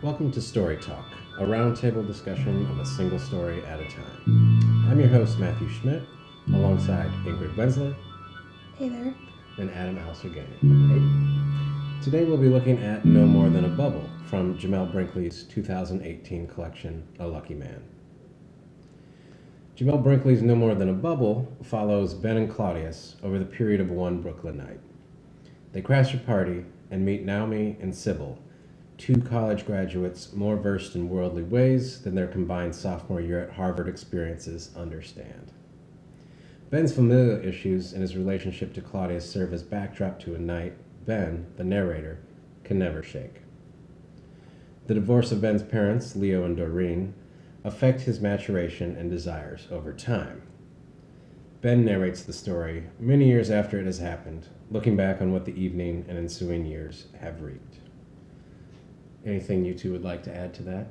Welcome to StoryTalk, a roundtable discussion of a single story at a time. I'm your host, Matthew Schmidt, alongside Ingrid Wenzler. Hey there. And Adam al-Sirgany. Hey. Today we'll be looking at No More Than a Bubble from Jamel Brinkley's 2018 collection, A Lucky Man. Jamel Brinkley's No More Than a Bubble follows Ben and Claudius over the period of one Brooklyn night. They crash a party and meet Naomi and Sybil, two college graduates more versed in worldly ways than their combined sophomore year at Harvard experiences understand. Ben's familial issues and his relationship to Claudius serve as backdrop to a night Ben, the narrator, can never shake. The divorce of Ben's parents, Leo and Doreen, affect his maturation and desires over time. Ben narrates the story many years after it has happened, looking back on what the evening and ensuing years have reaped. Anything you two would like to add to that?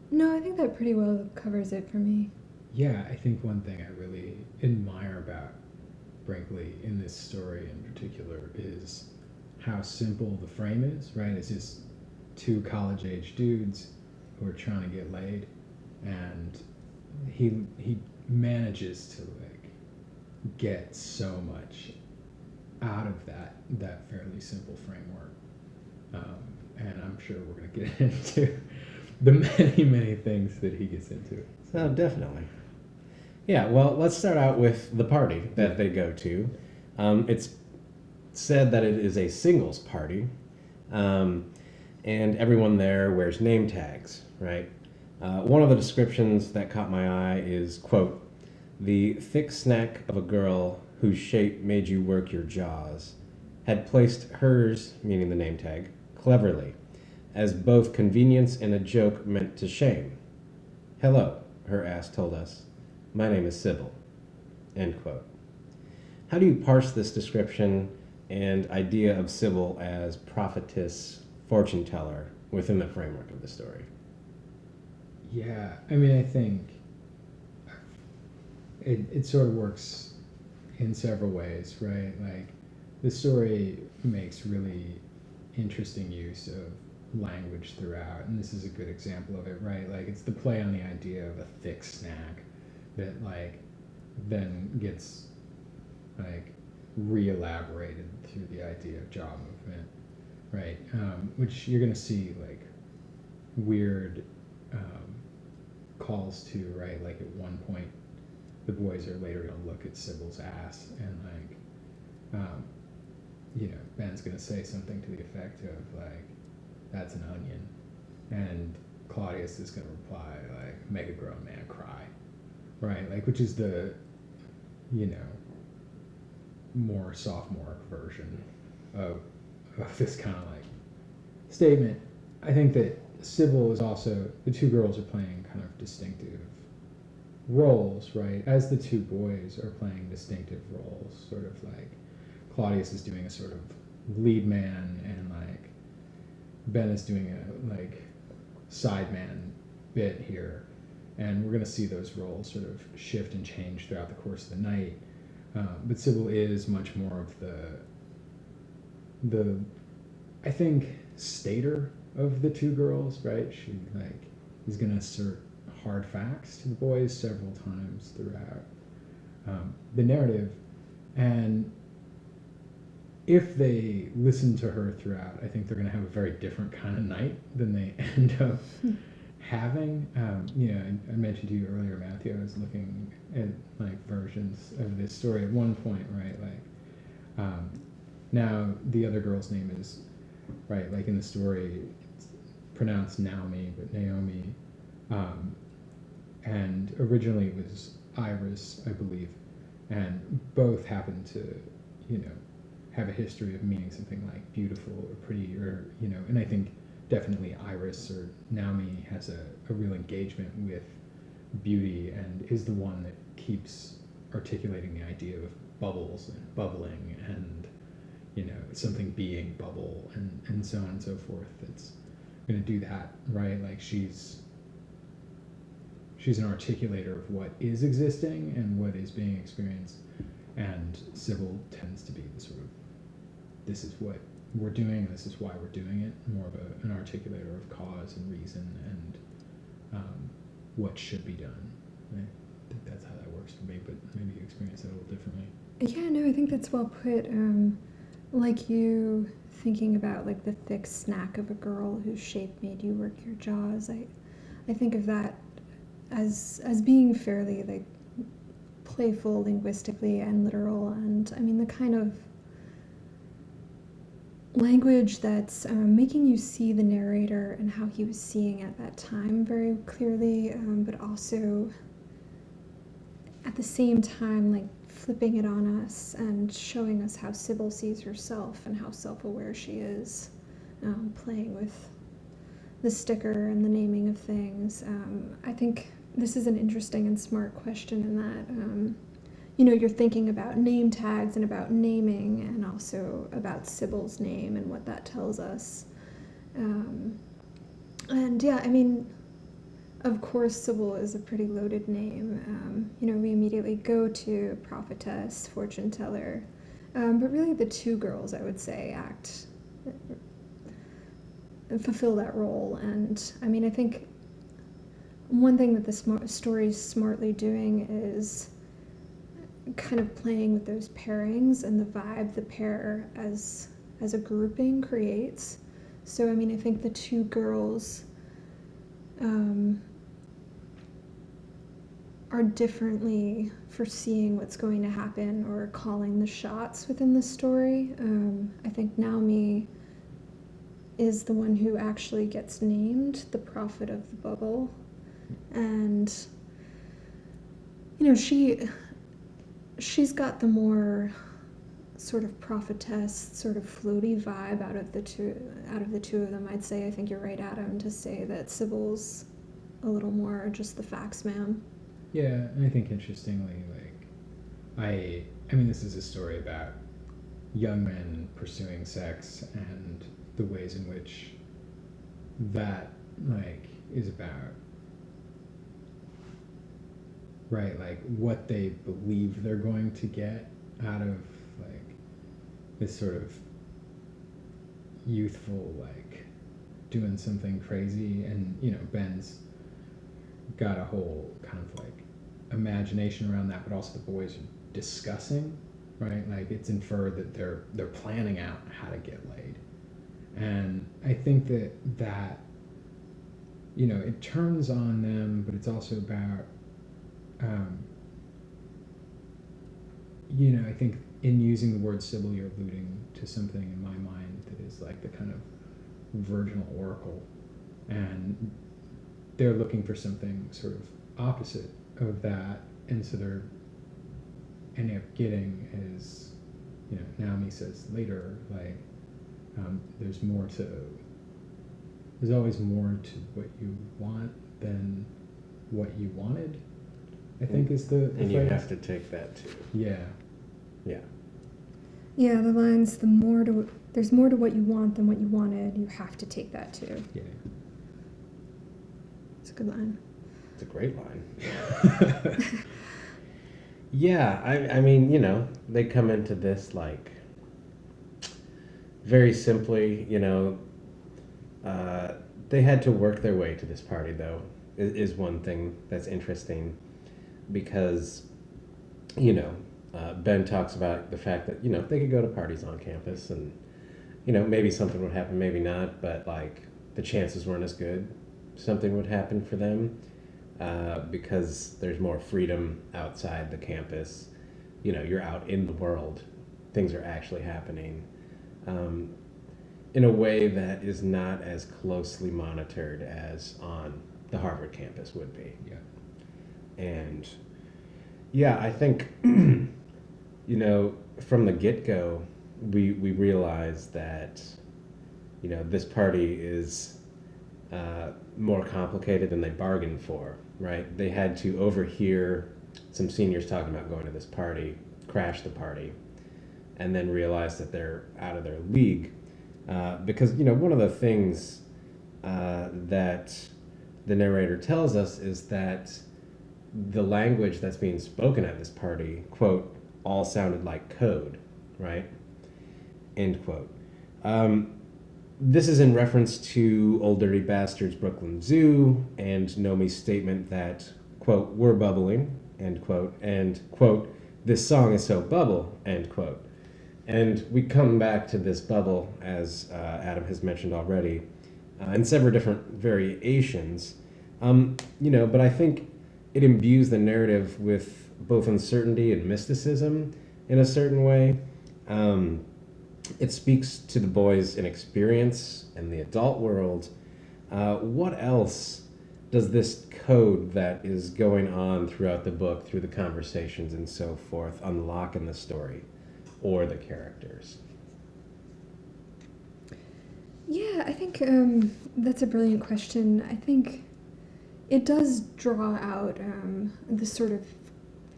No, I think that pretty well covers it for me. Yeah, I think one thing I really admire about Brinkley in this story in particular is how simple the frame is, right? It's just two college-age dudes who are trying to get laid, and he manages to get so much out of that fairly simple framework. And I'm sure we're going to get into the many things that he gets into. Oh, definitely. Yeah, well, let's start out with the party that they go to. It's said that it is a singles party, and everyone there wears name tags, right? One of the descriptions that caught my eye is, quote, "The thick snack of a girl whose shape made you work your jaws had placed hers," meaning the name tag, "cleverly, as both convenience and a joke meant to shame. Hello," her ass told us. "My name is Sybil." End quote. How do you parse this description and idea of Sybil as prophetess, fortune teller within the framework of the story? Yeah, I mean, I think it sort of works in several ways, right? Like, the story makes really interesting use of language throughout, and this is a good example of it, right? Like, it's the play on the idea of a thick snack that then gets re-elaborated through the idea of jaw movement, right? Which you're gonna see weird calls to, right? Like, at one point the boys are later gonna look at Sybil's ass and Ben's gonna say something to the effect of "That's an onion," and Claudius is gonna reply "Make a grown man cry," right? Which is the more sophomoric version of this kind of statement. I think that Sybil is also, the two girls are playing kind of distinctive roles, right? As the two boys are playing distinctive roles, sort of Claudius is doing a sort of lead man, and Ben is doing a side man bit here, and we're going to see those roles sort of shift and change throughout the course of the night. But Sybil is much more of the I think stater of the two girls, right? She is going to assert hard facts to the boys several times throughout the narrative, and if they listen to her throughout, I think they're going to have a very different kind of night than they end up having. I mentioned to you earlier, Matthew, I was looking at versions of this story at one point, right? Now the other girl's name is, right, in the story, it's pronounced Naomi, but Naomi, and originally it was Iris, I believe, and both happen to, have a history of meaning something like beautiful or pretty, or, and I think definitely Iris or Naomi has a real engagement with beauty and is the one that keeps articulating the idea of bubbles and bubbling and, something being bubble and so on and so forth. That's going to do that, right? She's an articulator of what is existing and what is being experienced, and Sybil tends to be the sort of, this is what we're doing, this is why we're doing it, more of an articulator of cause and reason and what should be done. I think that's how that works for me, but maybe you experience it a little differently. Yeah, no, I think that's well put. Like you thinking about like the thick snack of a girl whose shape made you work your jaws. I think of that as being fairly like playful linguistically and literal, and I mean the kind of language that's making you see the narrator and how he was seeing at that time very clearly, but also at the same time like flipping it on us and showing us how Sybil sees herself and how self-aware she is, playing with the sticker and the naming of things. I think this is an interesting and smart question in that you're thinking about name tags and about naming and also about Sybil's name and what that tells us. And yeah, I mean, of course, Sybil is a pretty loaded name. We immediately go to prophetess, fortune teller, but really the two girls, I would say, fulfill that role. And I mean, I think one thing that the story is smartly doing is kind of playing with those pairings and the vibe the pair as a grouping creates. So I mean, I think the two girls are differently foreseeing what's going to happen or calling the shots within the story. I think Naomi is the one who actually gets named the prophet of the bubble, and she's got the more sort of prophetess, sort of floaty vibe out of the two of them. I'd say, I think you're right, Adam, to say that Sybil's a little more just the facts man. Yeah, and I think interestingly, I mean, this is a story about young men pursuing sex and the ways in which that is about, right? Like what they believe they're going to get out of this sort of youthful doing something crazy, and Ben's got a whole kind of imagination around that, but also the boys are discussing, right? It's inferred that they're planning out how to get laid, and I think that it turns on them, but it's also about I think in using the word Sybil, you're alluding to something in my mind that is the kind of virginal oracle, and they're looking for something sort of opposite of that, and so they're ending up getting is, Naomi says later, there's always more to what you want than what you wanted, I think is the and phrase. You have to take that too. Yeah. Yeah, the lines, there's more to what you want than what you wanted, you have to take that too. Yeah. It's a good line. It's a great line. Yeah, I mean, they come into this very simply, they had to work their way to this party, though, is one thing that's interesting, because, Ben talks about the fact that, they could go to parties on campus and, maybe something would happen, maybe not, but the chances weren't as good. Something would happen for them because there's more freedom outside the campus. You're out in the world. Things are actually happening in a way that is not as closely monitored as on the Harvard campus would be. Yeah. And yeah, I think, from the get-go, we realized that, this party is more complicated than they bargained for, right? They had to overhear some seniors talking about going to this party, crash the party, and then realize that they're out of their league. Because, one of the things that the narrator tells us is that the language that's being spoken at this party, quote, all sounded like code, right? End quote. This is in reference to Old Dirty Bastard's Brooklyn Zoo and Nomi's statement that, quote, we're bubbling, end quote, and, quote, this song is so bubble, end quote. And we come back to this bubble, as Adam has mentioned already, in several different variations. But I think it imbues the narrative with both uncertainty and mysticism in a certain way. It speaks to the boys' inexperience in the adult world. What else does this code that is going on throughout the book, through the conversations and so forth, unlock in the story or the characters? Yeah, I think that's a brilliant question. I think it does draw out the sort of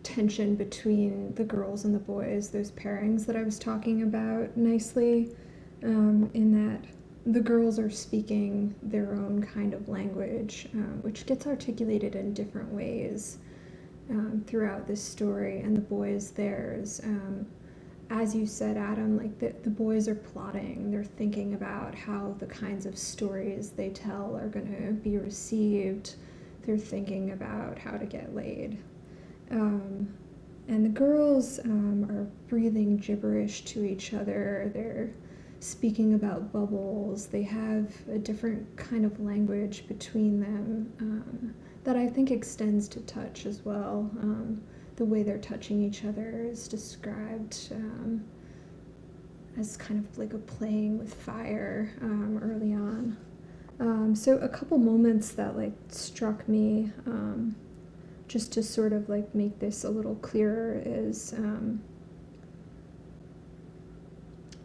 tension between the girls and the boys, those pairings that I was talking about nicely, in that the girls are speaking their own kind of language, which gets articulated in different ways throughout this story, and the boys theirs. As you said, Adam, like the boys are plotting, they're thinking about how the kinds of stories they tell are going to be received, they're thinking about how to get laid. And the girls are breathing gibberish to each other. They're speaking about bubbles. They have a different kind of language between them that I think extends to touch as well. The way they're touching each other is described as kind of like a playing with fire early on. So a couple moments that like struck me just to sort of like make this a little clearer is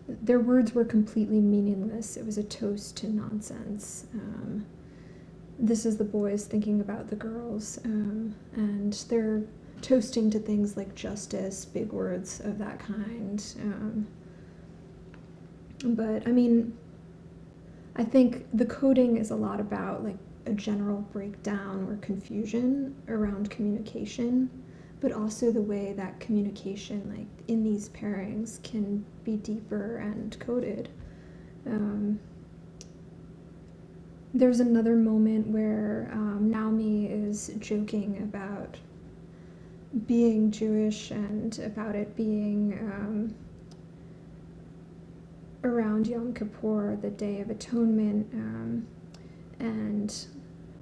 their words were completely meaningless. It was a toast to nonsense. This is the boys thinking about the girls, and they're toasting to things like justice, big words of that kind. But I mean, I think the coding is a lot about like a general breakdown or confusion around communication, but also the way that communication, like in these pairings, can be deeper and coded. There's another moment where Naomi is joking about being Jewish and about it being around Yom Kippur, the Day of Atonement, and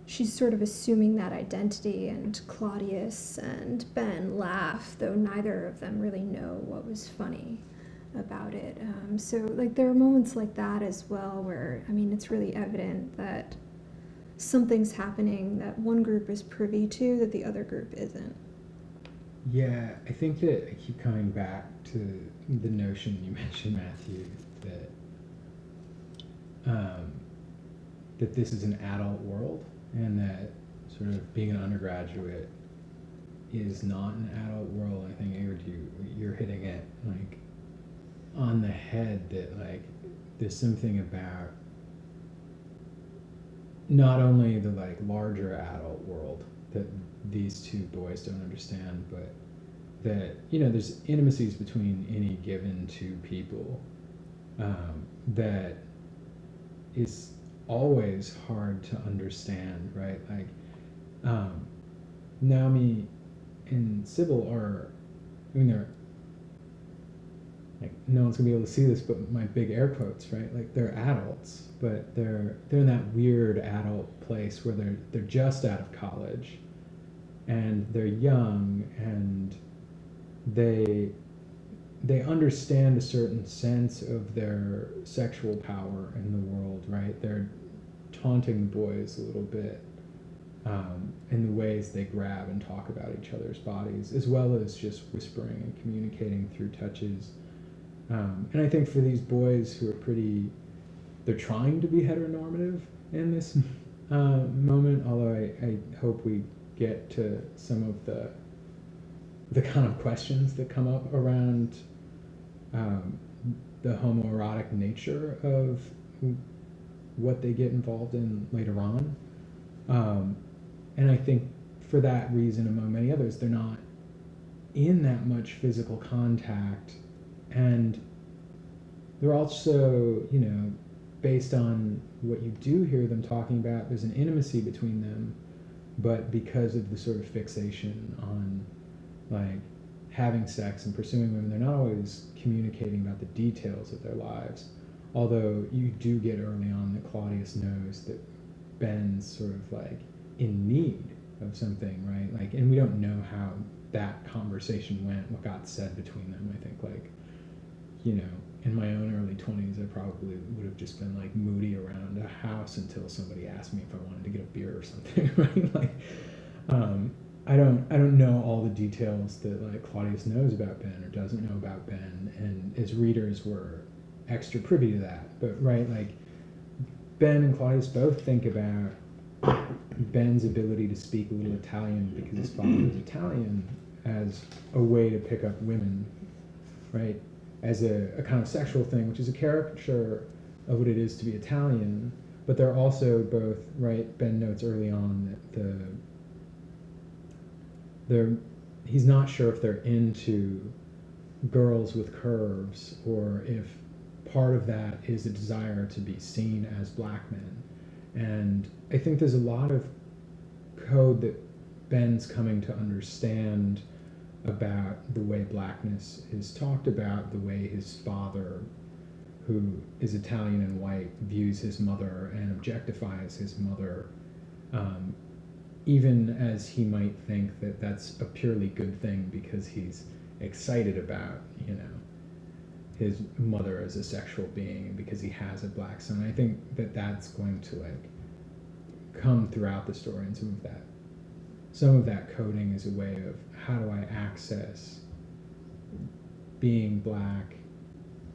she's sort of assuming that identity, and Claudius and Ben laugh, though neither of them really know what was funny about it. So like there are moments like that as well where, I mean, it's really evident that something's happening that one group is privy to that the other group isn't. Yeah, I think that I keep coming back to the notion you mentioned, Matthew, that this is an adult world, and that sort of being an undergraduate is not an adult world. I think, Ingrid, you're hitting it like on the head, that like there's something about not only the like larger adult world that these two boys don't understand, but that, you know, there's intimacies between any given two people that is always hard to understand, right? Like Naomi and Sybil are, I mean, they're like, no one's gonna be able to see this, but my big air quotes, right? Like they're adults, but they're in that weird adult place where they're just out of college, and they're young, and they understand a certain sense of their sexual power in the world, right? They're taunting the boys a little bit in the ways they grab and talk about each other's bodies, as well as just whispering and communicating through touches. And I think for these boys who are they're trying to be heteronormative in this moment, although I hope we get to some of the kind of questions that come up around the homoerotic nature of what they get involved in later on. And I think for that reason, among many others, they're not in that much physical contact, and they're also, based on what you do hear them talking about, there's an intimacy between them, but because of the sort of fixation on like having sex and pursuing women, they're not always communicating about the details of their lives. Although you do get early on that Claudius knows that Ben's sort of like in need of something, right? Like, and we don't know how that conversation went, what got said between them. I think, like, in my own early 20s, I probably would have just been like moody around a house until somebody asked me if I wanted to get a beer or something, right? Like, I don't know all the details that like Claudius knows about Ben or doesn't know about Ben, and as readers we're extra privy to that. But right, like Ben and Claudius both think about Ben's ability to speak a little Italian because his father was Italian as a way to pick up women, right? As a kind of sexual thing, which is a caricature of what it is to be Italian. But they're also both, right, Ben notes early on that he's not sure if they're into girls with curves or if part of that is a desire to be seen as black men. And I think there's a lot of code that Ben's coming to understand about the way blackness is talked about, the way his father, who is Italian and white, views his mother and objectifies his mother, even as he might think that that's a purely good thing because he's excited about, his mother as a sexual being and because he has a black son. I think that that's going to like come throughout the story, and some of that coding is a way of how do I access being black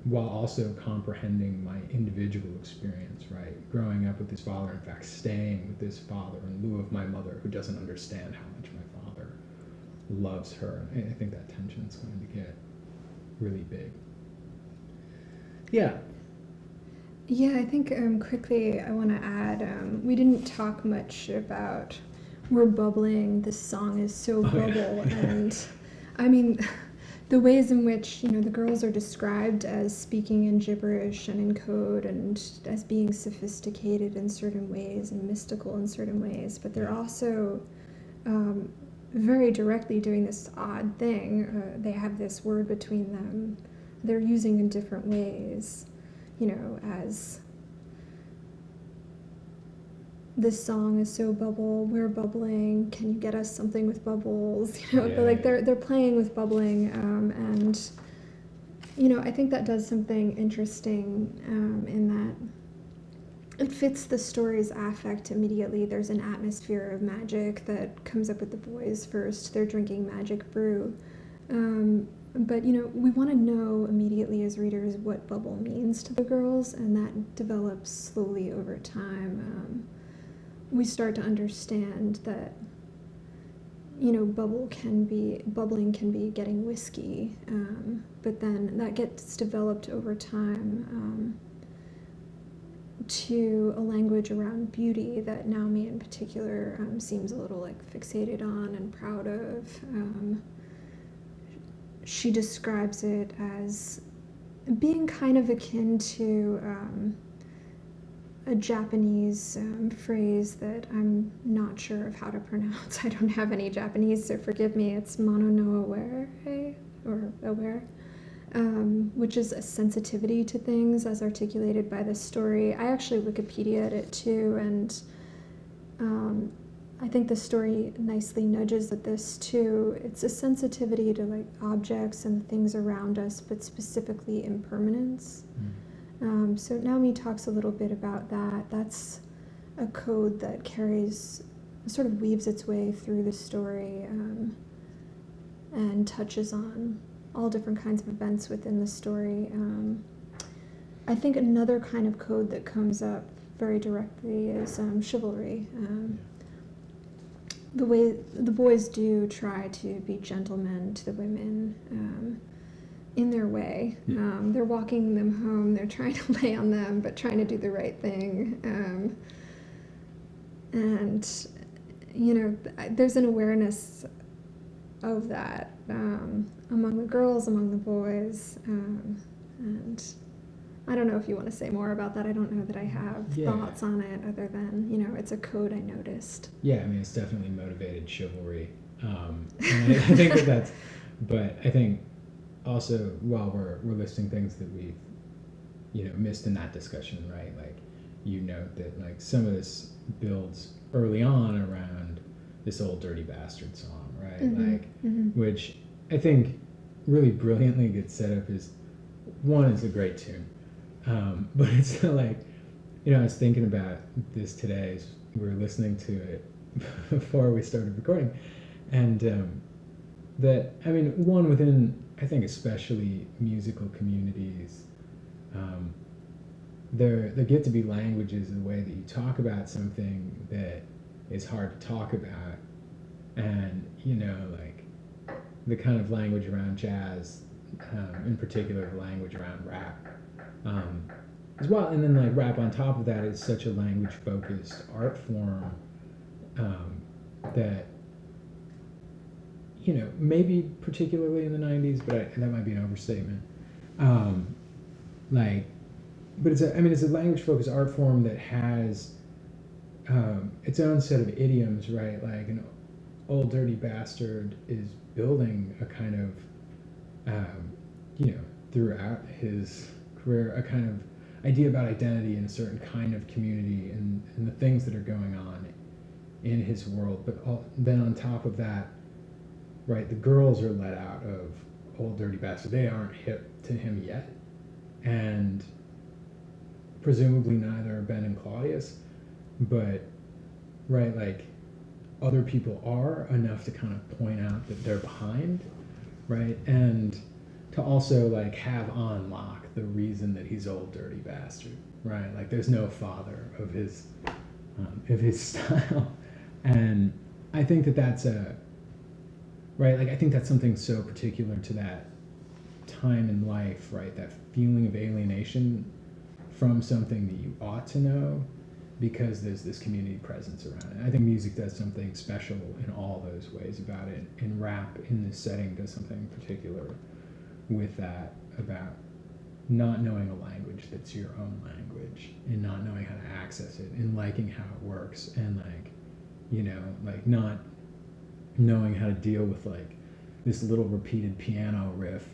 while also comprehending my individual experience, right? Growing up with this father, in fact, staying with this father in lieu of my mother who doesn't understand how much my father loves her. I think that tension's going to get really big. Yeah. Yeah, I think quickly I want to add, we didn't talk much about We're Bubbling, this song is so bubble, and I mean, the ways in which, the girls are described as speaking in gibberish and in code and as being sophisticated in certain ways and mystical in certain ways, but they're also very directly doing this odd thing. They have this word between them they're using in different ways, as this song is so bubble, we're bubbling, can you get us something with bubbles, but like they're playing with bubbling, and I think that does something interesting in that it fits the story's affect immediately. There's an atmosphere of magic that comes up with the boys first. They're drinking magic brew, but we want to know immediately as readers what bubble means to the girls, and that develops slowly over time. We start to understand that bubbling can be getting whiskey, but then that gets developed over time to a language around beauty that Naomi in particular seems a little like fixated on and proud of. She describes it as being kind of akin to a Japanese phrase that I'm not sure of how to pronounce. I don't have any Japanese, so forgive me. It's mono no aware, or aware, which is a sensitivity to things as articulated by the story. I actually Wikipedia'd it too, and I think the story nicely nudges at this too. It's a sensitivity to like objects and things around us, but specifically impermanence. So Naomi talks a little bit about that. That's a code that sort of weaves its way through the story and touches on all different kinds of events within the story. I think another kind of code that comes up very directly is chivalry. The way the boys do try to be gentlemen to the women in their way. They're walking them home, they're trying to lay on them, but trying to do the right thing. And, there's an awareness of that among the girls, among the boys. And I don't know if you want to say more about that. I don't know that I have Yeah. thoughts on it other than, you know, it's a code I noticed. Yeah, I mean, it's definitely motivated chivalry. And I think that's, but I think also while we're listing things that we've, you know, missed in that discussion, right? Like, you note that like some of this builds early on around this old dirty bastard song, right? Mhm, Like, mhm. which I think really brilliantly gets set up as one is a great tune, but it's like, you know, I was thinking about this today as we were listening to it before we started recording, and that I mean, one within I think especially musical communities, um, there get to be languages in the way that you talk about something that is hard to talk about, and you know, like the kind of language around jazz, in particular, the language around rap, um, as well, and then like rap on top of that is such a language focused art form, that, you know, maybe particularly in the 90s, but that might be an overstatement. Like, but it's it's a language focused art form that has its own set of idioms, right? Like an old dirty bastard is building a kind of, you know, throughout his career, a kind of idea about identity in a certain kind of community and the things that are going on in his world. But then on top of that, right, the girls are let out of old dirty bastard. They aren't hip to him yet, and presumably neither are Ben and Claudius, but right, like other people are enough to kind of point out that they're behind, right, and to also like have on lock the reason that he's old dirty bastard, right? Like there's no father of his style, and I think that that's a right. Like I think that's something so particular to that time in life, right? That feeling of alienation from something that you ought to know because there's this community presence around it. I think music does something special in all those ways about it, and rap in this setting does something particular with that, about not knowing a language that's your own language and not knowing how to access it and liking how it works, and like, you know, like not knowing how to deal with like this little repeated piano riff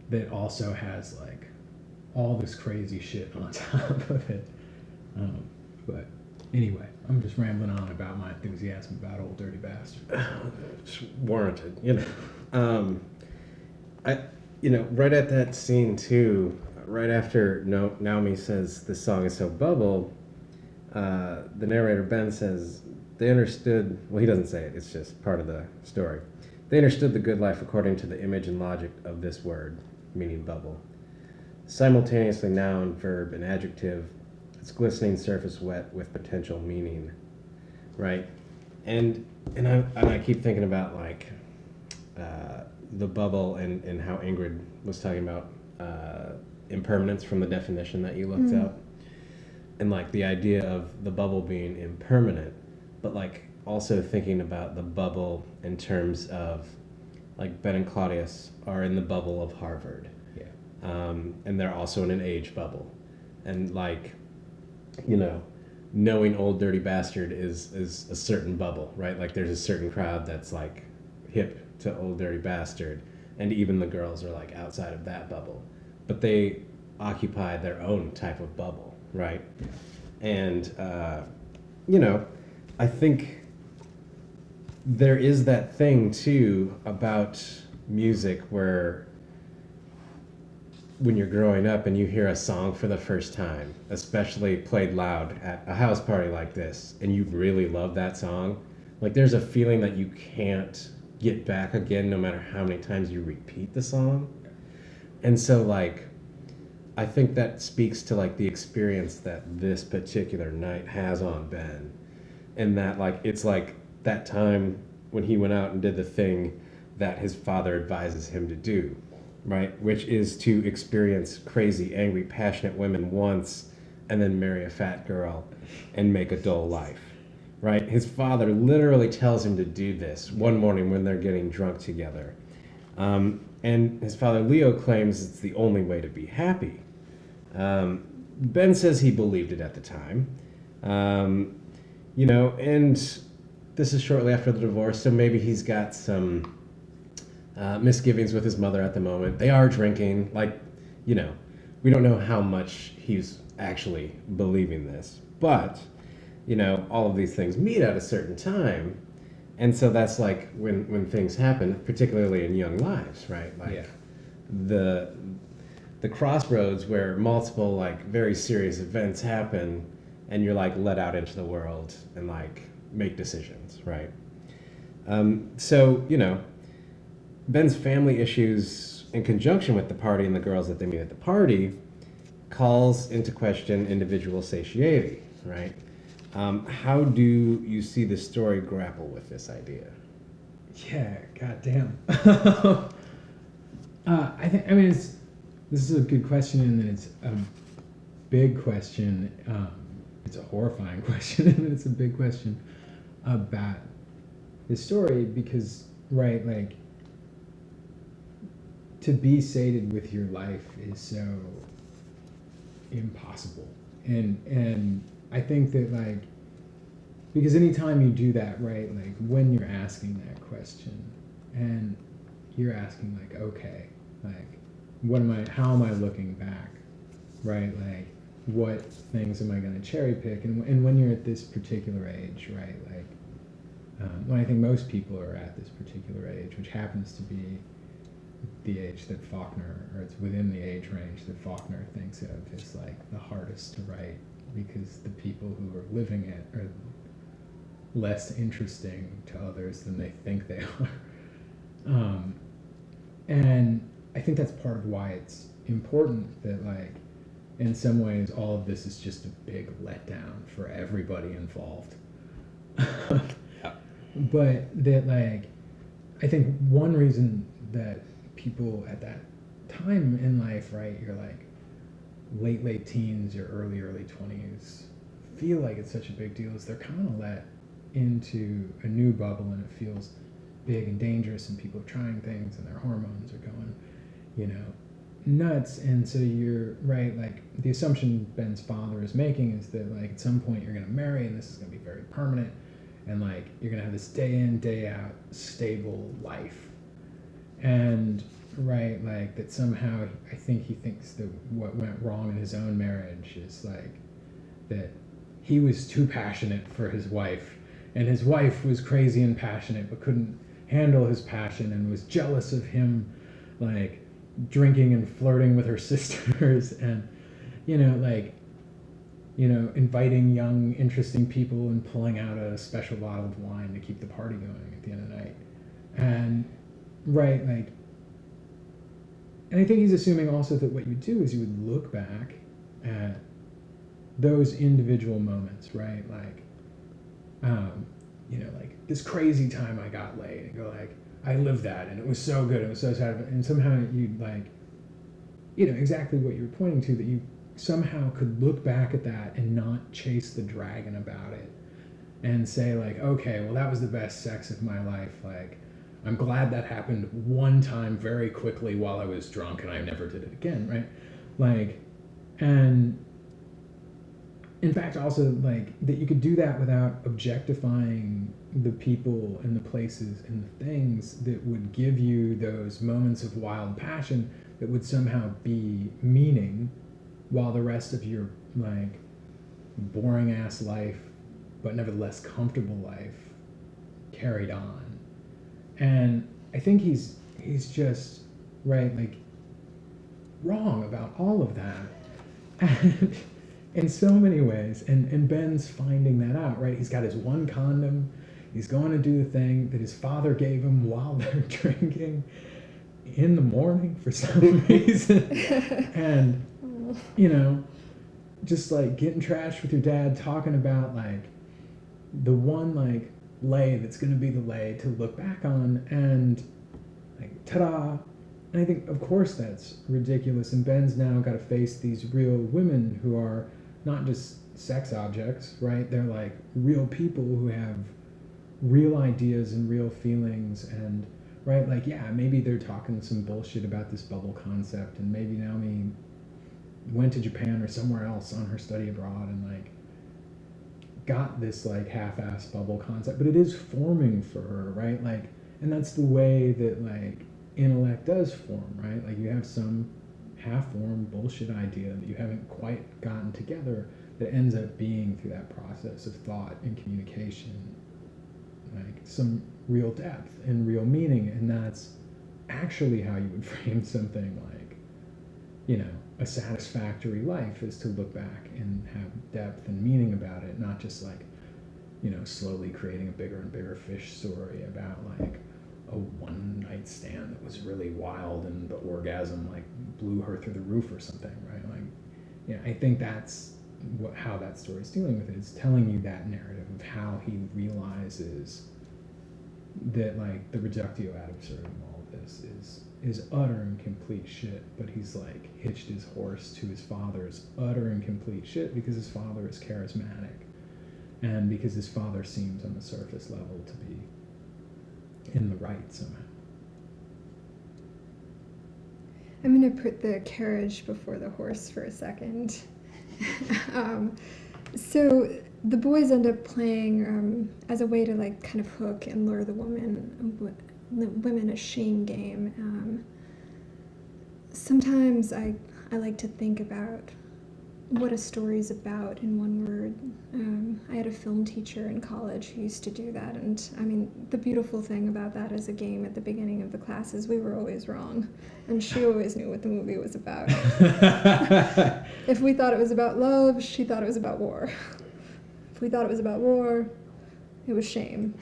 that also has like all this crazy shit on top of it. But anyway, I'm just rambling on about my enthusiasm about old dirty bastard. It's warranted, you know. You know, right at that scene too, right after Naomi says this song is so bubble, the narrator Ben says they understood. Well, he doesn't say it. It's just part of the story. They understood the good life according to the image and logic of this word, meaning bubble. Simultaneously noun, verb, and adjective, its glistening surface wet with potential meaning, right? And I keep thinking about like the bubble and how Ingrid was talking about impermanence from the definition that you looked up, and like the idea of the bubble being impermanent, but like also thinking about the bubble in terms of like Ben and Claudius are in the bubble of Harvard. And they're also in an age bubble, and like, you know, knowing old dirty bastard is a certain bubble, right? Like there's a certain crowd that's like hip to old dirty bastard, and even the girls are like outside of that bubble, but they occupy their own type of bubble, right? And you know, I think there is that thing too about music where when you're growing up and you hear a song for the first time, especially played loud at a house party like this, and you really love that song, like there's a feeling that you can't get back again no matter how many times you repeat the song. And so like I think that speaks to like the experience that this particular night has on Ben, and that like it's like that time when he went out and did the thing that his father advises him to do, right? Which is to experience crazy, angry, passionate women once and then marry a fat girl and make a dull life, right? His father literally tells him to do this one morning when they're getting drunk together. And his father, Leo, claims it's the only way to be happy. Ben says he believed it at the time. And this is shortly after the divorce, so maybe he's got some misgivings with his mother at the moment. They are drinking, we don't know how much he's actually believing this. But, all of these things meet at a certain time. And so that's like when things happen, particularly in young lives, right? The crossroads where multiple very serious events happen and you're let out into the world and make decisions, right? Ben's family issues in conjunction with the party and the girls that they meet at the party calls into question individual satiety, right? How do you see the story grapple with this idea? Yeah, goddamn. This is a good question, and it's a big question. It's a horrifying question, and it's a big question about the story because, to be sated with your life is so impossible, and I think that because anytime you do that, when you're asking that question, and you're asking okay, how am I looking back, right? What things am I going to cherry pick? And when you're at this particular age, right? When I think most people are at this particular age, which happens to be the age that Faulkner, or it's within the age range that Faulkner thinks of as the hardest to write, because the people who are living it are less interesting to others than they think they are. And I think that's part of why it's important that in some ways all of this is just a big letdown for everybody involved. But that I think one reason that people at that time in life, right, you're late teens or early 20s, feel like it's such a big deal is they're kind of let into a new bubble, and it feels big and dangerous, and people are trying things and their hormones are going nuts. And so you're right, the assumption Ben's father is making is that at some point you're going to marry and this is going to be very permanent, and you're going to have this day in day out stable life, and that somehow I think he thinks that what went wrong in his own marriage is that he was too passionate for his wife, and his wife was crazy and passionate but couldn't handle his passion and was jealous of him drinking and flirting with her sisters, and inviting young interesting people and pulling out a special bottle of wine to keep the party going at the end of the night. And and I think he's assuming also that what you do is you would look back at those individual moments, right? This crazy time I got laid, and go I lived that, and it was so good, it was so sad, and somehow you'd exactly what you were pointing to, that you somehow could look back at that and not chase the dragon about it, and say okay, well, that was the best sex of my life, I'm glad that happened one time very quickly while I was drunk, and I never did it again, right? And in fact, also that you could do that without objectifying the people and the places and the things that would give you those moments of wild passion that would somehow be meaning, while the rest of your boring ass life but nevertheless comfortable life carried on. And I think he's just wrong about all of that. And in so many ways, and Ben's finding that out, right? He's got his one condom, he's going to do the thing that his father gave him while they're drinking in the morning for some reason. And, just getting trashed with your dad, talking about the one lay that's going to be the lay to look back on, and ta-da. And I think, of course, that's ridiculous, and Ben's now got to face these real women who are not just sex objects, right? They're real people who have real ideas and real feelings, and maybe they're talking some bullshit about this bubble concept, and maybe Naomi went went to Japan or somewhere else on her study abroad and like got this like half-assed bubble concept, but it is forming for her, right? Like, and that's the way that like intellect does form, right? Like you have some half-formed bullshit idea that you haven't quite gotten together that ends up being through that process of thought and communication, like some real depth and real meaning, and that's actually how you would frame something like, you know, a satisfactory life is to look back and have depth and meaning about it, not just like, you know, slowly creating a bigger and bigger fish story about like a one night stand that was really wild and the orgasm like blew her through the roof or something, right? Like, yeah, I think that's how that story is dealing with it. It's telling you that narrative of how he realizes that like the reductio ad absurdum of all of this is utter and complete shit, but he's like hitched his horse to his father's utter and complete shit because his father is charismatic and because his father seems on the surface level to be in the right somehow. I'm going to put the carriage before the horse for a second. So the boys end up playing as a way to like kind of hook and lure the women a shame game. Sometimes I like to think about what a story is about in one word. I had a film teacher in college who used to do that, and I mean, the beautiful thing about that as a game at the beginning of the class is we were always wrong, and she always knew what the movie was about. If we thought it was about love, she thought it was about war. If we thought it was about war, it was shame.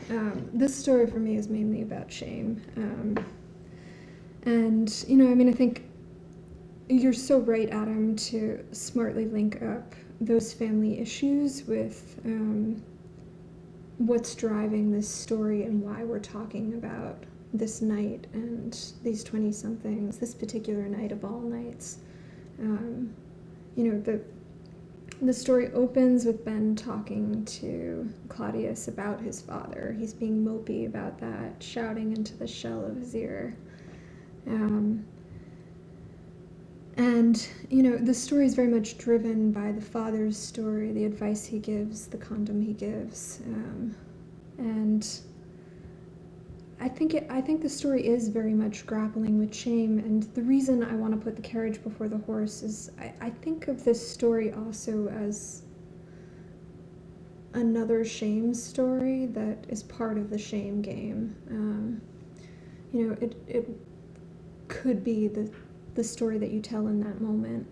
This story for me is mainly about shame. And, you know, I mean, I think you're so right, Adam, to smartly link up those family issues with what's driving this story and why we're talking about this night and these 20-somethings, this particular night of all nights. You know, the story opens with Ben talking to Claudius about his father. He's being mopey about that, shouting into the shell of his ear. And, you know, the story is very much driven by the father's story, the advice he gives, the condom he gives. And I think the story is very much grappling with shame. And the reason I want to put the carriage before the horse is I think of this story also as another shame story that is part of the shame game. You know, it could be the story that you tell in that moment.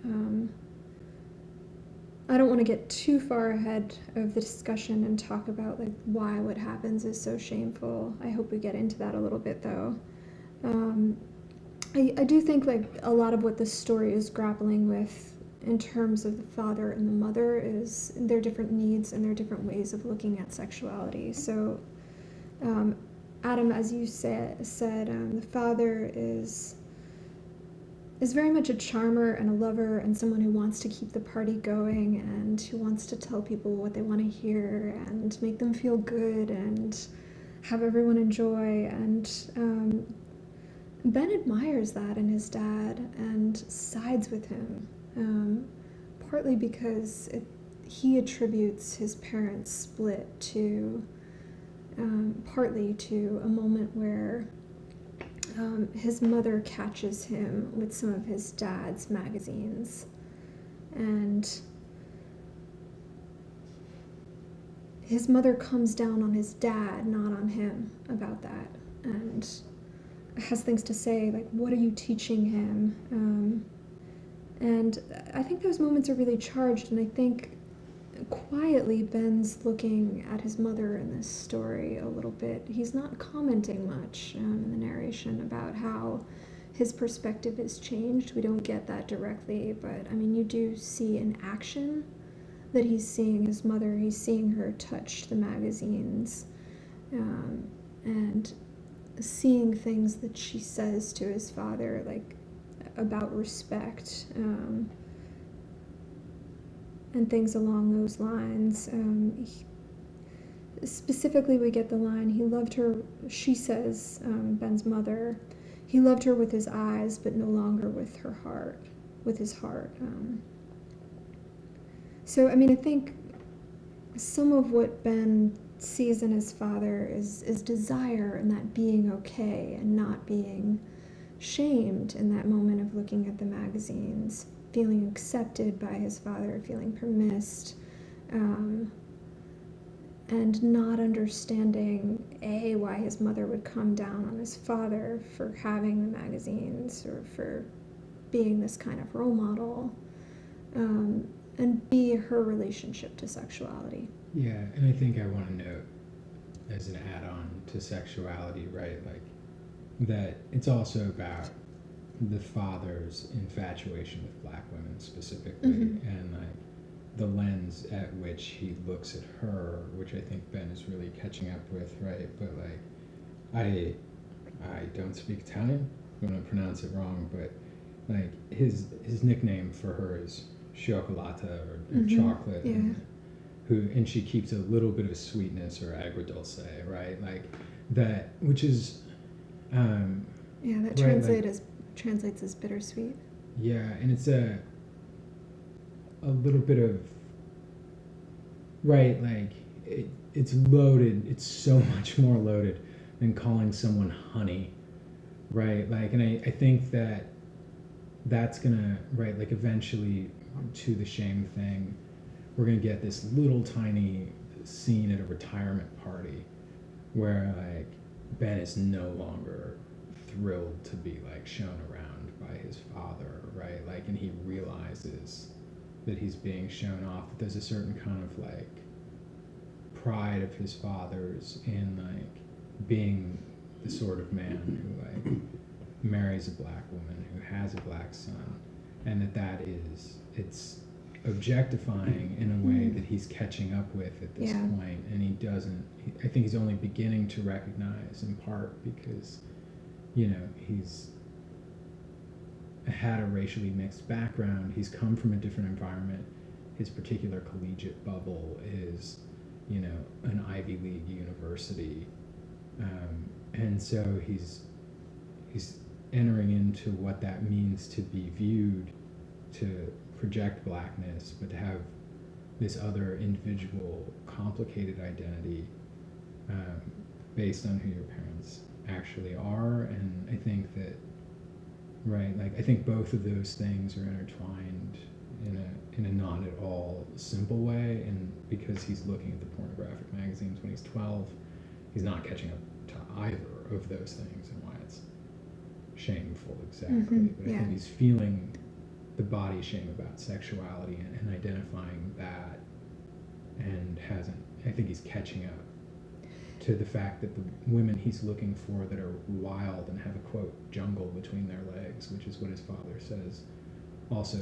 I don't want to get too far ahead of the discussion and talk about like why what happens is so shameful. I hope we get into that a little bit though. I do think like a lot of what this story is grappling with in terms of the father and the mother is their different needs and their different ways of looking at sexuality. So Adam, as you said, the father is very much a charmer and a lover and someone who wants to keep the party going and who wants to tell people what they want to hear and make them feel good and have everyone enjoy. And Ben admires that in his dad and sides with him, partly because he attributes his parents' split to, partly to a moment where his mother catches him with some of his dad's magazines, and his mother comes down on his dad, not on him, about that, and has things to say like, what are you teaching him? And I think those moments are really charged, and I think quietly Ben's looking at his mother in this story a little bit. He's not commenting much in the narration about how his perspective has changed. We don't get that directly, but I mean, you do see in action that he's seeing his mother, he's seeing her touch the magazines, and seeing things that she says to his father, like about respect, and things along those lines. Specifically, we get the line, he loved her, she says, Ben's mother, he loved her with his eyes, but no longer with her heart, with his heart. So, I mean, I think some of what Ben sees in his father is desire and that being okay and not being shamed in that moment of looking at the magazines, feeling accepted by his father, feeling permissed, and not understanding why his mother would come down on his father for having the magazines or for being this kind of role model, and B, her relationship to sexuality. Yeah, and I think I want to note as an add-on to sexuality, right, like that it's also about the father's infatuation with black women specifically, and like the lens at which he looks at her, which I think Ben is really catching up with, right? But like, I don't speak Italian, I'm gonna pronounce it wrong, but like his nickname for her is Chocolata or chocolate, Yeah. and she keeps a little bit of sweetness or agridulce, right? Like that, which is Yeah, that right, translates as bittersweet. yeah, and it's a little bit of right, like it's loaded. It's so much more loaded than calling someone honey, right? Like, and I think that's gonna right, like eventually to the shame thing, we're gonna get this little tiny scene at a retirement party where like Ben is no longer thrilled to be like shown around by his father, right? Like, and he realizes that he's being shown off. That there's a certain kind of like pride of his father's in like being the sort of man who like marries a black woman, who has a black son, and it's objectifying in a way that he's catching up with at this point, and he doesn't. I think he's only beginning to recognize, in part because, you know, he's had a racially mixed background. He's come from a different environment. His particular collegiate bubble is, you know, an Ivy League university, and so he's entering into what that means to be viewed, to project blackness, but to have this other individual, complicated identity based on who your parents actually are. And I think that, right, like I think both of those things are intertwined in a not at all simple way. And because he's looking at the pornographic magazines when he's 12, he's not catching up to either of those things and why it's shameful exactly. But I think he's feeling the body shame about sexuality and identifying that, and I think he's catching up to the fact that the women he's looking for that are wild and have a quote jungle between their legs, which is what his father says, also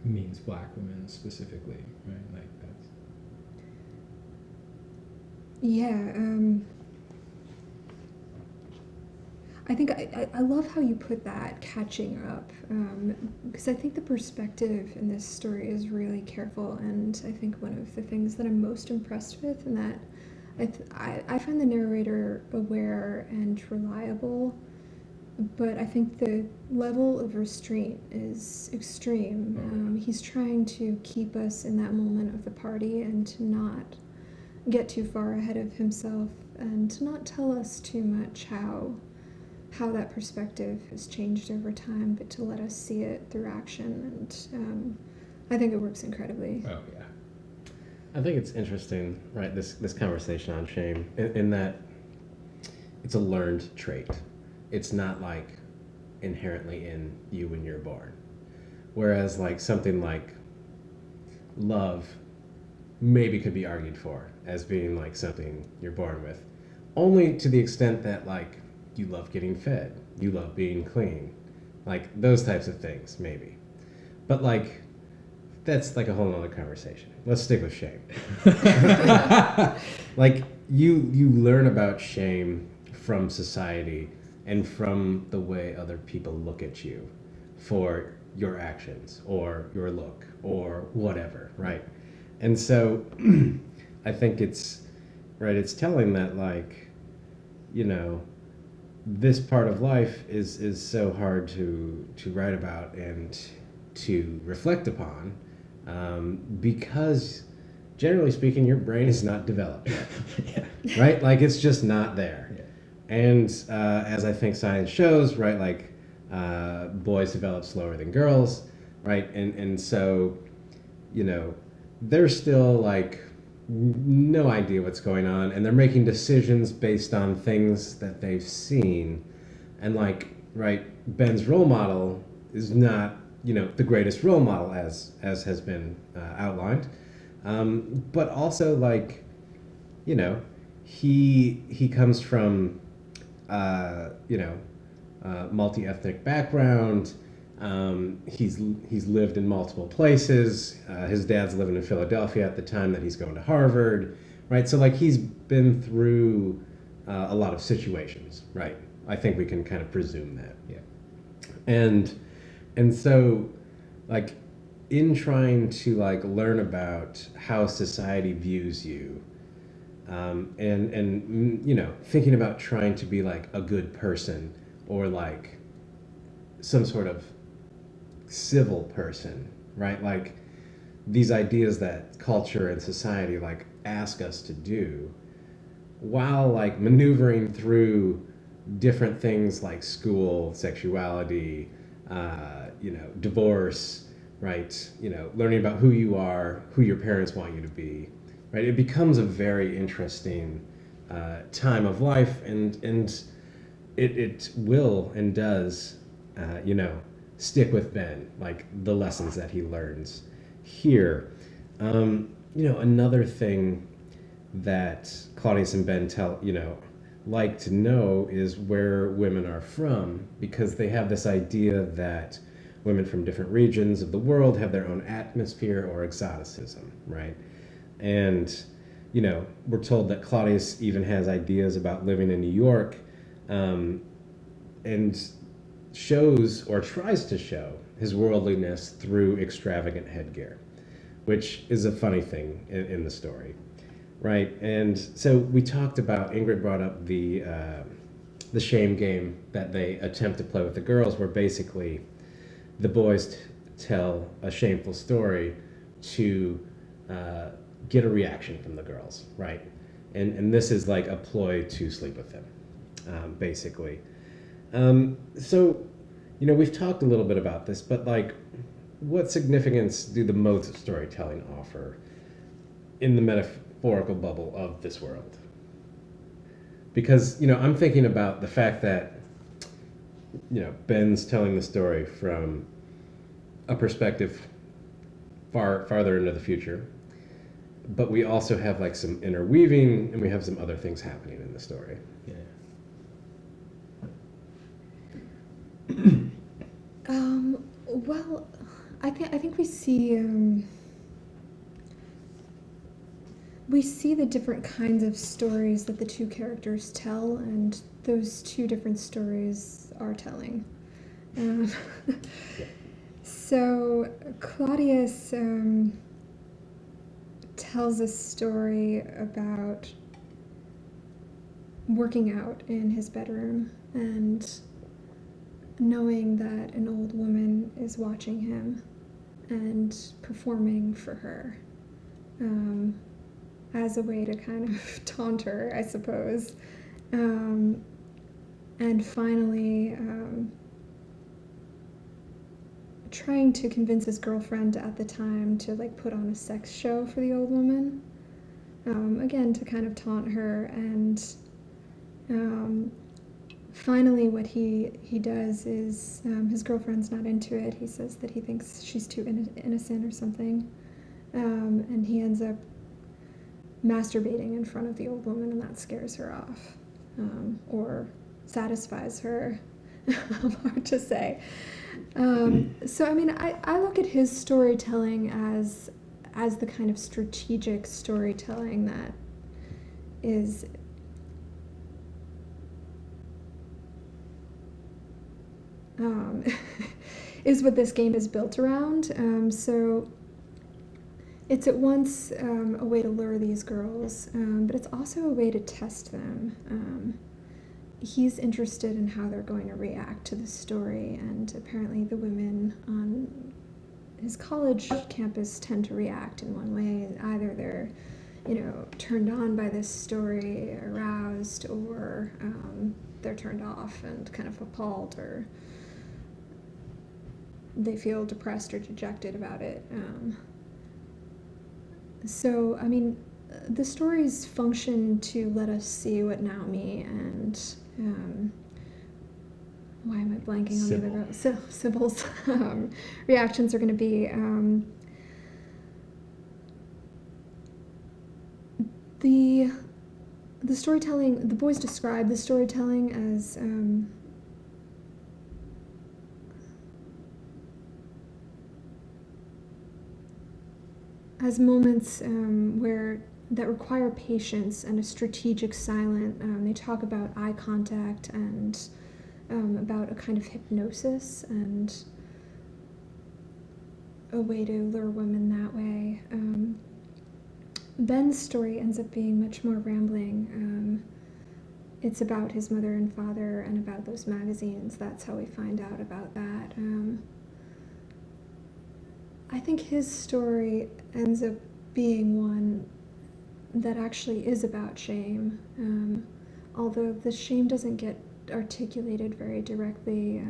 means black women specifically, right? Like that's I think I love how you put that, catching up, because I think the perspective in this story is really careful, and I think one of the things that I'm most impressed with, and that I find the narrator aware and reliable, but I think the level of restraint is extreme. He's trying to keep us in that moment of the party and to not get too far ahead of himself and to not tell us too much how that perspective has changed over time, but to let us see it through action. And I think it works incredibly. oh yeah. I think it's interesting, right, this conversation on shame, in that it's a learned trait. It's not like inherently in you when you're born. Whereas like something like love maybe could be argued for as being like something you're born with, only to the extent that like you love getting fed, you love being clean, like those types of things maybe. But like that's like a whole nother conversation. Let's stick with shame. Like you learn about shame from society and from the way other people look at you for your actions or your look or whatever, right? And so I think it's telling that like, you know, this part of life is so hard to write about and to reflect upon, because generally speaking, your brain is not developed yet, Yeah. right? Like it's just not there. Yeah. And as I think science shows, right, like boys develop slower than girls, right? And so, you know, they're still like no idea what's going on, and they're making decisions based on things that they've seen. And like, right, Ben's role model is not, you know, the greatest role model as has been outlined, but also like, you know, he comes from you know, multi-ethnic background. He's lived in multiple places. His dad's living in Philadelphia at the time that he's going to Harvard, right? So like he's been through a lot of situations, right? I think we can kind of presume that. Yeah. And so like in trying to like learn about how society views you, and you know, thinking about trying to be like a good person or like some sort of civil person, right? Like these ideas that culture and society like ask us to do, while like maneuvering through different things like school, sexuality, you know, divorce, right? You know, learning about who you are, who your parents want you to be, right? It becomes a very interesting time of life, and it will and does, you know, stick with Ben, like the lessons that he learns here. You know, another thing that Claudius and Ben like to know is where women are from, because they have this idea that women from different regions of the world have their own atmosphere or exoticism, right? And, you know, we're told that Claudius even has ideas about living in New York, and shows or tries to show his worldliness through extravagant headgear, which is a funny thing in the story, right? And so we talked about, Ingrid brought up the shame game that they attempt to play with the girls, where basically the boys tell a shameful story to get a reaction from the girls, right? And this is like a ploy to sleep with them, basically. So, you know, we've talked a little bit about this, but like, what significance do the modes of storytelling offer in the metaphorical bubble of this world? Because, you know, I'm thinking about the fact that, you know, Ben's telling the story from a perspective farther into the future, but we also have like some interweaving, and we have some other things happening in the story. Yeah. Well, I think we see the different kinds of stories that the two characters tell, and those two different stories are telling. So Claudius tells a story about working out in his bedroom and knowing that an old woman is watching him and performing for her, as a way to kind of taunt her, I suppose. And finally, trying to convince his girlfriend at the time to like put on a sex show for the old woman, again to kind of taunt her. And finally what he does is, his girlfriend's not into it. He says that he thinks she's too innocent or something, and he ends up masturbating in front of the old woman, and that scares her off, or satisfies her. Hard to say. So I mean, I look at his storytelling as the kind of strategic storytelling that is is what this game is built around. So it's at once a way to lure these girls, but it's also a way to test them. He's interested in how they're going to react to the story, and apparently the women on his college campus tend to react in one way. Either they're, turned on by this story, aroused, or they're turned off and kind of appalled, or they feel depressed or dejected about it. So, I mean, the stories function to let us see what Naomi and why am I blanking on the other girl? Sybil's reactions are going to be. The storytelling, the boys describe the storytelling as moments where that require patience and a strategic silence. They talk about eye contact and about a kind of hypnosis and a way to lure women that way. Ben's story ends up being much more rambling. It's about his mother and father and about those magazines. That's how we find out about that. I think his story ends up being one that actually is about shame, although the shame doesn't get articulated very directly.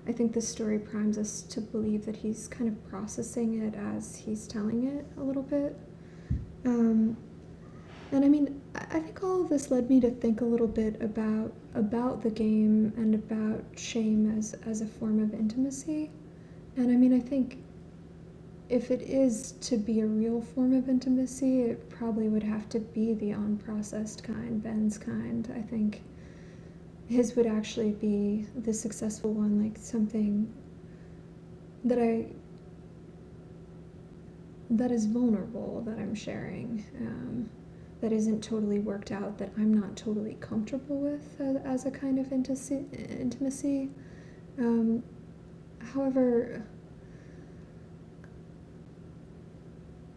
I think this story primes us to believe that he's kind of processing it as he's telling it a little bit. And I mean, I think all of this led me to think a little bit about the game and about shame as a form of intimacy. And I mean, I think if it is to be a real form of intimacy, it probably would have to be the unprocessed kind, Ben's kind. I think his would actually be the successful one, like something that is vulnerable, that I'm sharing, that isn't totally worked out, that I'm not totally comfortable with as a kind of intimacy. However,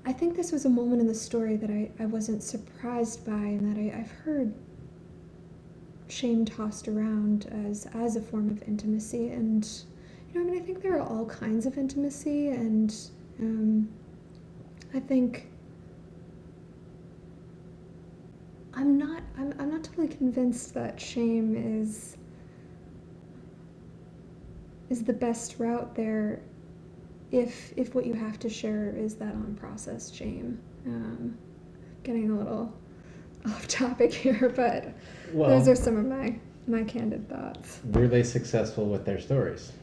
I think this was a moment in the story that I wasn't surprised by, and that I've heard shame tossed around as a form of intimacy. And I mean, I think there are all kinds of intimacy, and I think I'm not totally convinced that shame is the best route there if what you have to share is that unprocessed shame. Getting a little off topic here, but those are some of my candid thoughts. Were they successful with their stories?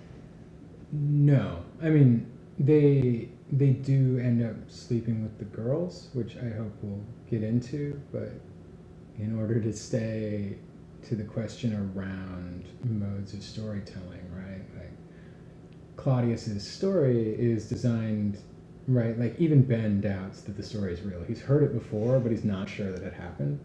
No. I mean, they do end up sleeping with the girls, which I hope we'll get into, but in order to stay to the question around modes of storytelling, right? Like, Claudius's story is designed, right? Like, even Ben doubts that the story is real. He's heard it before, but he's not sure that it happened,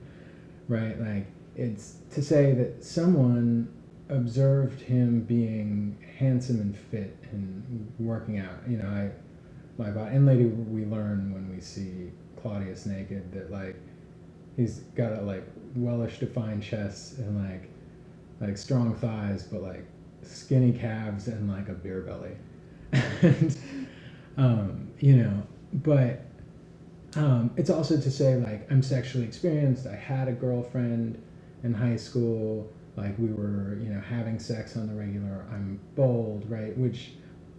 right? Like, it's to say that someone observed him being handsome and fit and working out. My body, and later we learn when we see Claudius naked that, like, he's got a, like, wellish defined chest and like strong thighs, but like skinny calves and like a beer belly. And but it's also to say, like, I'm sexually experienced. I had a girlfriend in high school. Like, we were, having sex on the regular. I'm bold, right? Which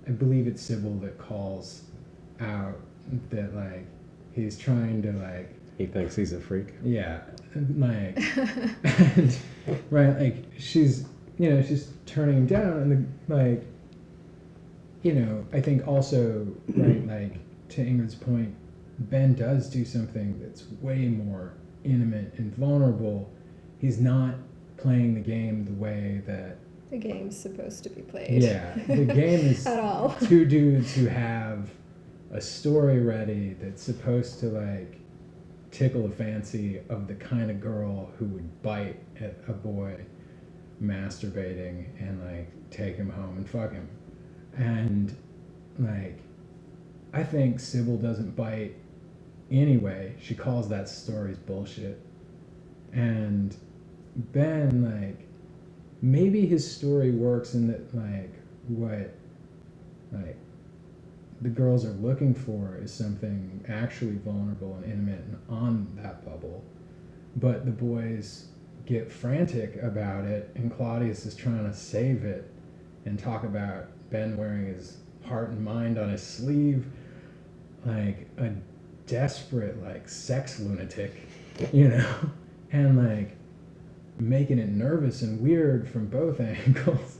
I believe it's Sybil that calls out that, like, he's trying to, like, He thinks he's a freak. yeah, like, and, right, like, she's turning him down, and I think also, right, like, to Ingrid's point, Ben does do something that's way more intimate and vulnerable. He's not playing the game the way that the game's supposed to be played. Yeah, the game is at all. Two dudes who have a story ready that's supposed to, like, tickle the fancy of the kind of girl who would bite at a boy masturbating and, like, take him home and fuck him. And, like, I think Sybil doesn't bite anyway. She calls that story's bullshit. And Ben, like, maybe his story works in that, like, what, like, the girls are looking for is something actually vulnerable and intimate and on that bubble, but the boys get frantic about it, and Claudius is trying to save it and talk about Ben wearing his heart and mind on his sleeve like a desperate like sex lunatic, you know, and like making it nervous and weird from both angles.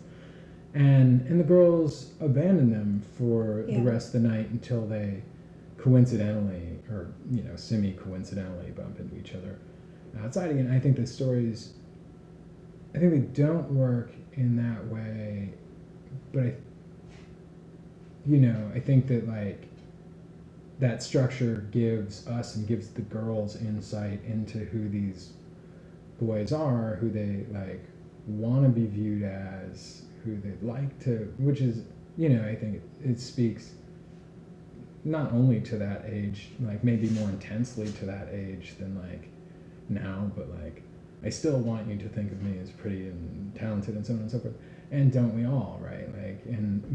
And the girls abandon them for the rest of the night until they coincidentally, or you know, semi-coincidentally bump into each other outside again. I think the stories, I think they don't work in that way, but I think that like that structure gives us and gives the girls insight into who these boys are, who they like want to be viewed as, who they'd like to, which is, I think it speaks not only to that age, like maybe more intensely to that age than like now, but like I still want you to think of me as pretty and talented and so on and so forth. And don't we all, right? Like,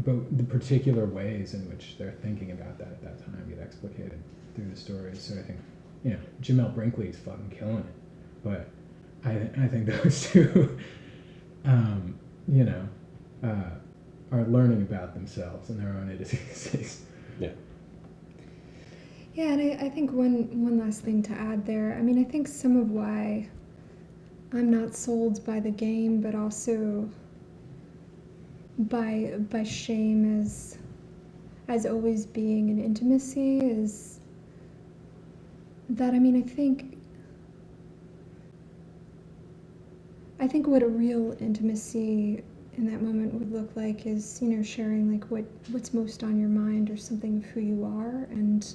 but the particular ways in which they're thinking about that at that time get explicated through the stories. So I think, Jamel Brinkley is fucking killing it. But I think those two, are learning about themselves and their own idiosyncrasies. Yeah. Yeah, and I think one last thing to add there. I mean, I think some of why I'm not sold by the game, but also by shame as always being an intimacy is that, I mean, I think what a real intimacy in that moment would look like is, sharing like what's most on your mind or something of who you are. And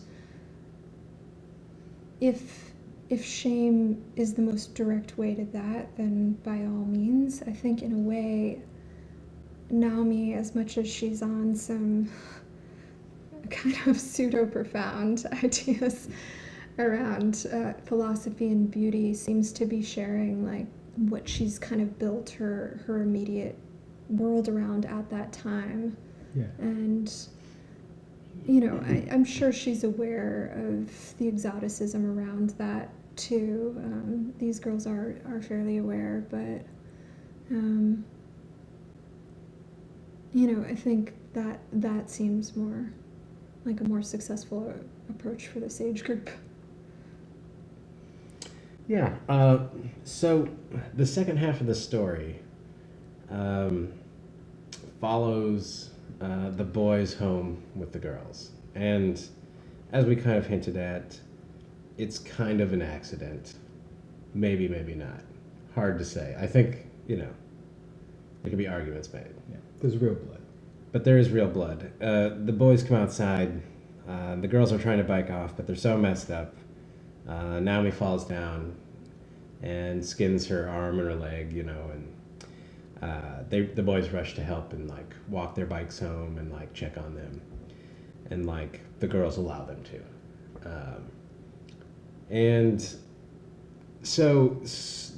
if shame is the most direct way to that, then by all means. I think in a way, Naomi, as much as she's on some kind of pseudo-profound ideas around philosophy and beauty, seems to be sharing like what she's kind of built her immediate world around at that time. Yeah. And I'm sure she's aware of the exoticism around that too. These girls are fairly aware, but I think that seems more like a more successful approach for this age group. Yeah. So the second half of the story follows the boys home with the girls. And as we kind of hinted at, it's kind of an accident. Maybe, maybe not. Hard to say. I think, there could be arguments made. Yeah. There's real blood. But there is real blood. The boys come outside. The girls are trying to bike off, but they're so messed up. Naomi falls down and skins her arm and her leg, and the boys rush to help and like walk their bikes home and like check on them, and like the girls allow them to. And so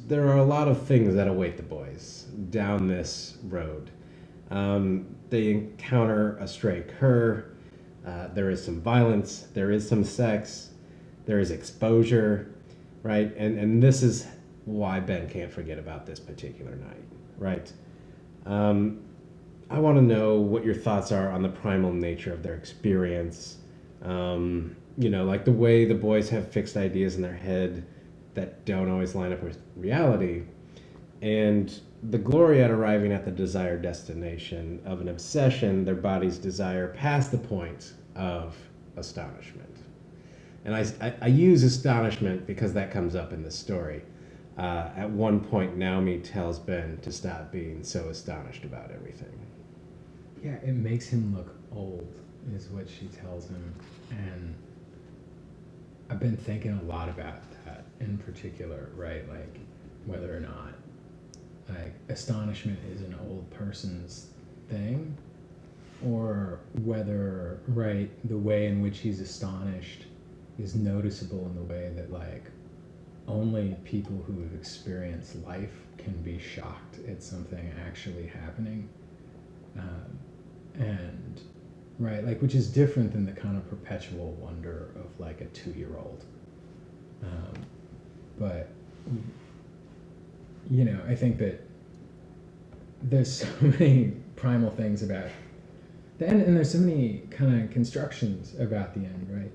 there are a lot of things that await the boys down this road. They encounter a stray cur. There is some violence. There is some sex. There is exposure, right? And this is why Ben can't forget about this particular night, right? I want to know what your thoughts are on the primal nature of their experience. Like the way the boys have fixed ideas in their head that don't always line up with reality, and the glory at arriving at the desired destination of an obsession their bodies desire past the point of astonishment. And I use astonishment because that comes up in the story. At one point, Naomi tells Ben to stop being so astonished about everything. Yeah, it makes him look old, is what she tells him. And I've been thinking a lot about that in particular, right? Like, whether or not, like, astonishment is an old person's thing, or whether, right, the way in which he's astonished is noticeable in the way that, like, only people who have experienced life can be shocked at something actually happening. And right? Like, which is different than the kind of perpetual wonder of like a 2-year-old. But you know, I think that there's so many primal things about the end, and there's so many kind of constructions about the end, right?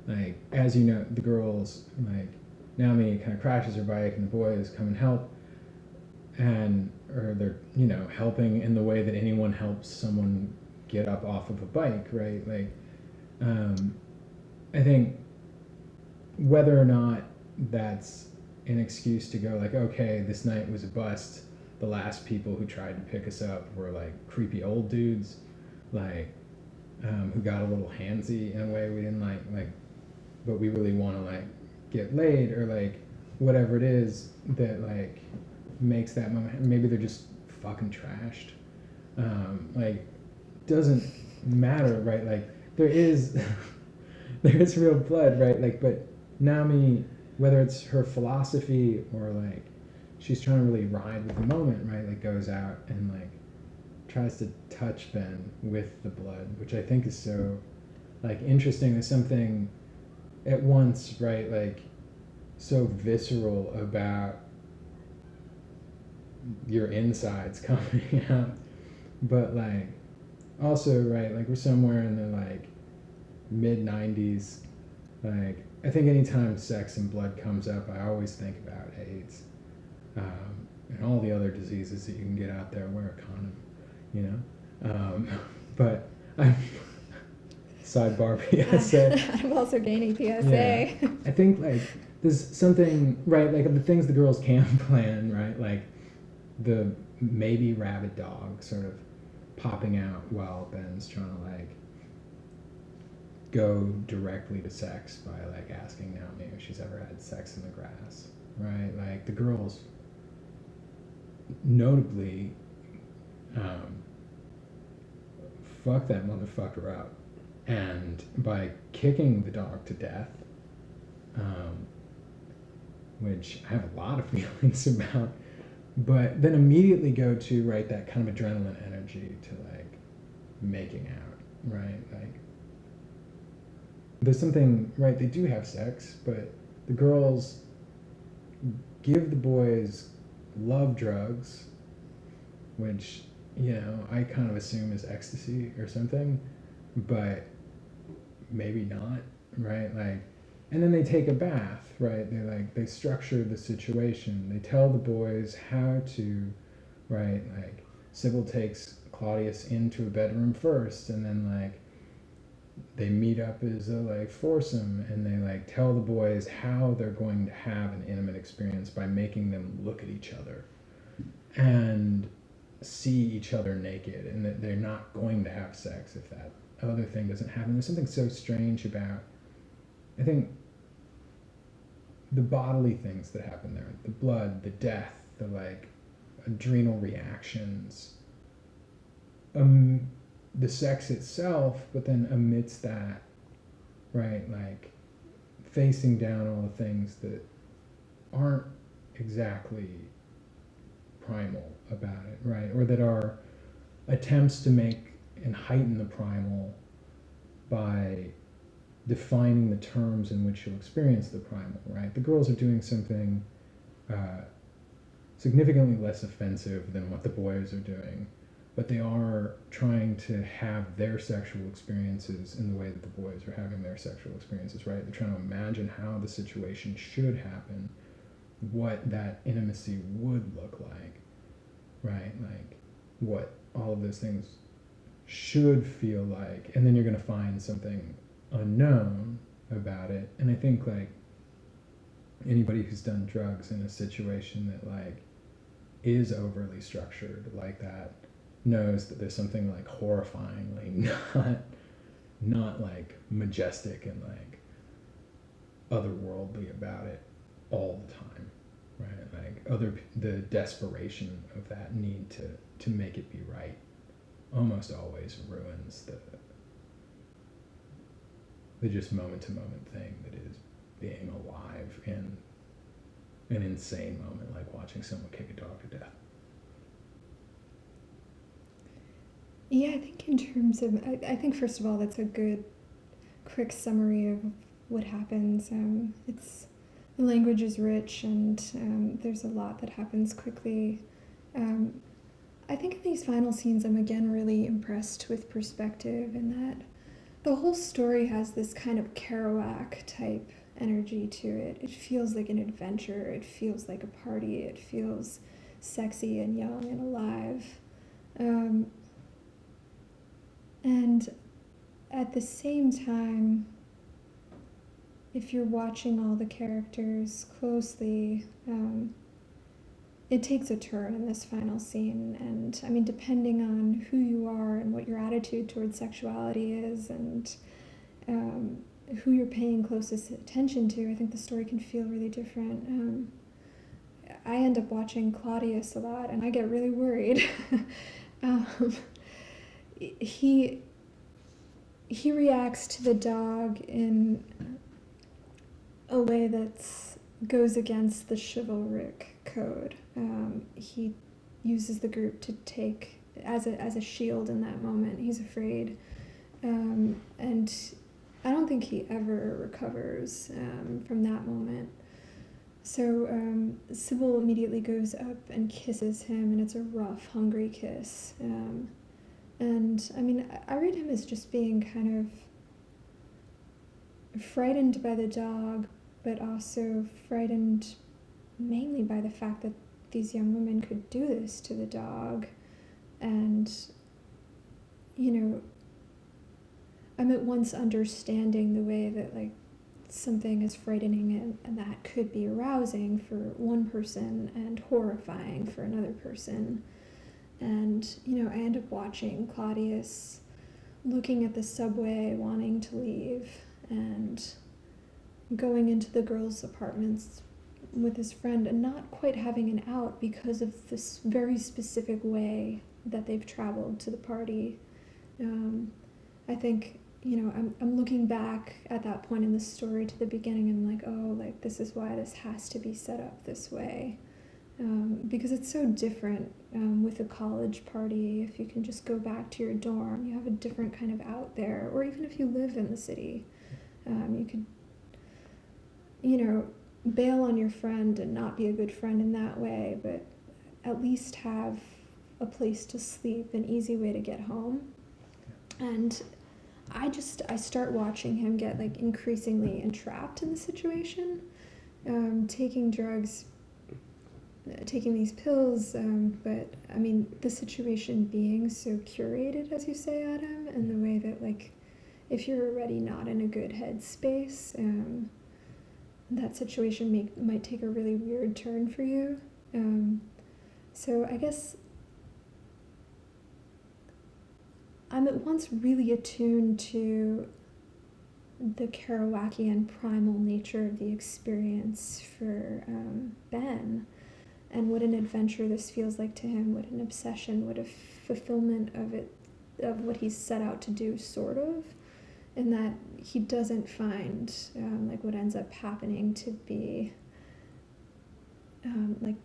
Like, as you know, the girls, like, Naomi kind of crashes her bike and the boys come and help, and or they're, you know, helping in the way that anyone helps someone get up off of a bike, right? Like, I think whether or not that's an excuse to go like, okay, this night was a bust, the last people who tried to pick us up were like creepy old dudes, like, who got a little handsy in a way we didn't like, but we really want to like get laid, or like whatever it is that like makes that moment. Maybe they're just fucking trashed. Like, doesn't matter, right? Like, there is there is real blood, right? Like, but Nami, whether it's her philosophy or like she's trying to really ride with the moment, right? Like, goes out and like tries to touch Ben with the blood, which I think is so like interesting. There's something at once, right, like so visceral about your insides coming out, but like also, right, like we're somewhere in the like mid 90s. Like, I think anytime sex and blood comes up, I always think about AIDS, and all the other diseases that you can get out there. Wear a condom, you know. But I'm sidebar PSA. I'm also gaining PSA. Yeah. I think like there's something, right, like of the things the girls can plan, right, like the maybe rabid dog sort of popping out while Ben's trying to like go directly to sex by like asking Naomi if she's ever had sex in the grass, right? Like, the girls notably fuck that motherfucker up, and by kicking the dog to death, which I have a lot of feelings about, but then immediately go to, right, that kind of adrenaline energy to like making out, right? Like, there's something, right, they do have sex, but the girls give the boys love drugs, which, you know, I kind of assume is ecstasy or something, but maybe not, right? Like, and then they take a bath, right? They structure the situation. They tell the boys how to, right? Like, Sybil takes Claudius into a bedroom first, and then like they meet up as a like foursome, and they like tell the boys how they're going to have an intimate experience by making them look at each other and see each other naked, and that they're not going to have sex if that other thing doesn't happen. There's something so strange about, I think, the bodily things that happen there, the blood, the death, the like adrenal reactions, the sex itself, but then amidst that, right, like facing down all the things that aren't exactly primal about it, right, or that are attempts to make and heighten the primal by defining the terms in which you'll experience the primal, right? The girls are doing something significantly less offensive than what the boys are doing, but they are trying to have their sexual experiences in the way that the boys are having their sexual experiences, right? They're trying to imagine how the situation should happen, what that intimacy would look like, right? Like, what all of those things should feel like, and then you're going to find something unknown about it. And I think like anybody who's done drugs in a situation that like is overly structured like that knows that there's something like horrifyingly not like majestic and like otherworldly about it all the time, right? Like the desperation of that need to make it be right almost always ruins the just moment-to-moment thing that is being alive in an insane moment, like watching someone kick a dog to death. Yeah, I think in terms of, I think first of all, that's a good, quick summary of what happens. The language is rich, and there's a lot that happens quickly. Um, I think in these final scenes, I'm again really impressed with perspective, in that the whole story has this kind of Kerouac type energy to it. It feels like an adventure. It feels like a party. It feels sexy and young and alive. And at the same time, if you're watching all the characters closely, it takes a turn in this final scene. And I mean, depending on who you are and what your attitude towards sexuality is, and who you're paying closest attention to, I think the story can feel really different. I end up watching Claudius a lot, and I get really worried. um, he reacts to the dog in a way that goes against the chivalric code. He uses the group to take as a shield in that moment. He's afraid, and I don't think he ever recovers from that moment. So Sybil immediately goes up and kisses him, and it's a rough, hungry kiss. And I mean, I read him as just being kind of frightened by the dog, but also frightened mainly by the fact that these young women could do this to the dog. And, you know, I'm at once understanding the way that, like, something as frightening and that could be arousing for one person and horrifying for another person. And, you know, I end up watching Claudius looking at the subway, wanting to leave, and going into the girls' apartments with his friend and not quite having an out because of this very specific way that they've traveled to the party. I think, you know, I'm looking back at that point in the story to the beginning, and I'm like, oh, like, this is why this has to be set up this way. Because it's so different with a college party. If you can just go back to your dorm, you have a different kind of out there. Or even if you live in the city, you could, you know, bail on your friend and not be a good friend in that way, but at least have a place to sleep, an easy way to get home. And I start watching him get, like, increasingly entrapped in the situation, taking drugs, taking these pills, but I mean, the situation being so curated, as you say, Adam, and the way that, like, if you're already not in a good headspace, that situation might take a really weird turn for you. So I guess I'm at once really attuned to the Kerouacian primal nature of the experience for Ben, and what an adventure this feels like to him, what an obsession, what a fulfillment of what he's set out to do, sort of, and that he doesn't find like what ends up happening to be like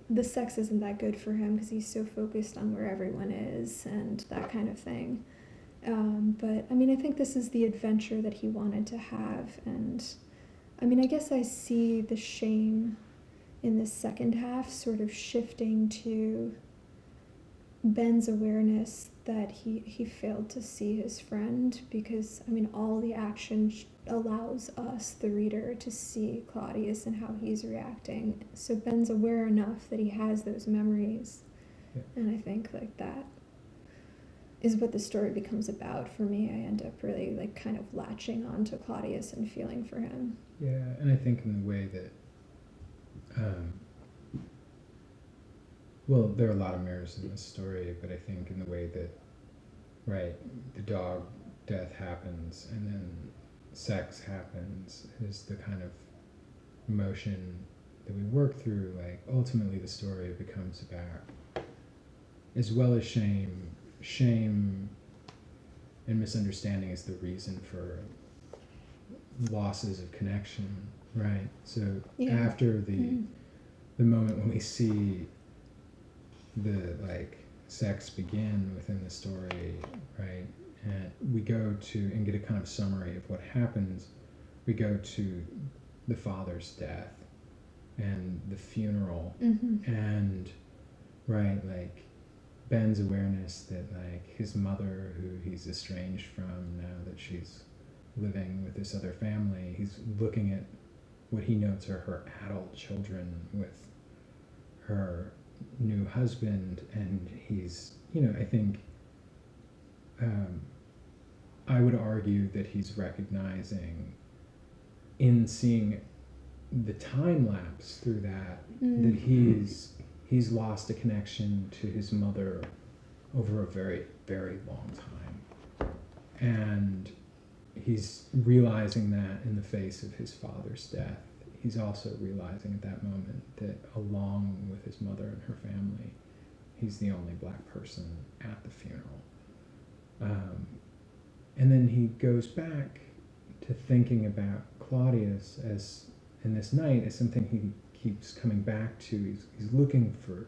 the sex isn't that good for him because he's so focused on where everyone is and that kind of thing. But I mean, I think this is the adventure that he wanted to have, and I mean, I guess I see the shame in the second half sort of shifting to Ben's awareness that he failed to see his friend, because I mean, all the action allows us, the reader, to see Claudius and how he's reacting. So Ben's aware enough that he has those memories. Yeah. And I think, like, that is what the story becomes about for me. I end up really, like, kind of latching on to Claudius and feeling for him. Yeah, and I think in the way that well, there are a lot of mirrors in this story, but I think in the way that, right, the dog death happens and then sex happens is the kind of emotion that we work through. Like, ultimately the story becomes about, as well as shame and misunderstanding is the reason for losses of connection, right? So Yeah. after the moment when we see the, like, sex begin within the story, right? And we go to, and get a kind of summary of what happens. We go to the father's death and the funeral, and right, like Ben's awareness that like his mother, who he's estranged from now that she's living with this other family, he's looking at what he notes are her adult children with her new husband, and he's, I think I would argue that he's recognizing in seeing the time lapse through that, that he's lost a connection to his mother over a very, very long time. And he's realizing that in the face of his father's death. He's also realizing at that moment that along with his mother and her family, he's the only black person at the funeral. And then he goes back to thinking about Claudius as, in this night, as something he keeps coming back to. He's looking for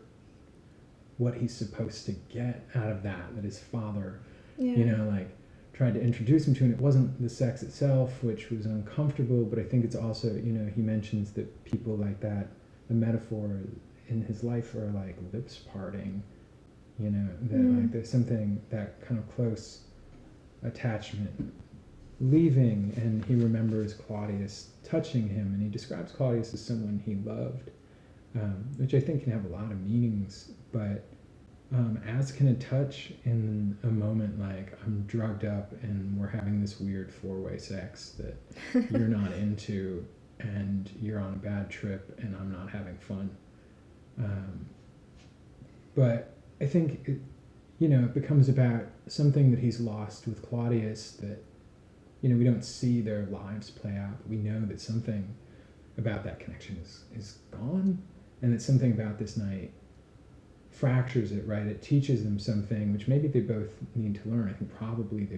what he's supposed to get out of that his father, tried to introduce him to, and it wasn't the sex itself, which was uncomfortable, but I think it's also, he mentions that people like that, the metaphor in his life are like lips parting, that like there's something, that kind of close attachment leaving, and he remembers Claudius touching him, and he describes Claudius as someone he loved, which I think can have a lot of meanings, but as can a touch in a moment like I'm drugged up and we're having this weird four-way sex that you're not into, and you're on a bad trip and I'm not having fun. But I think it becomes about something that he's lost with Claudius, that we don't see their lives play out, but we know that something about that connection is gone, and that something about this night fractures it, right? It teaches them something which maybe they both need to learn. I think probably they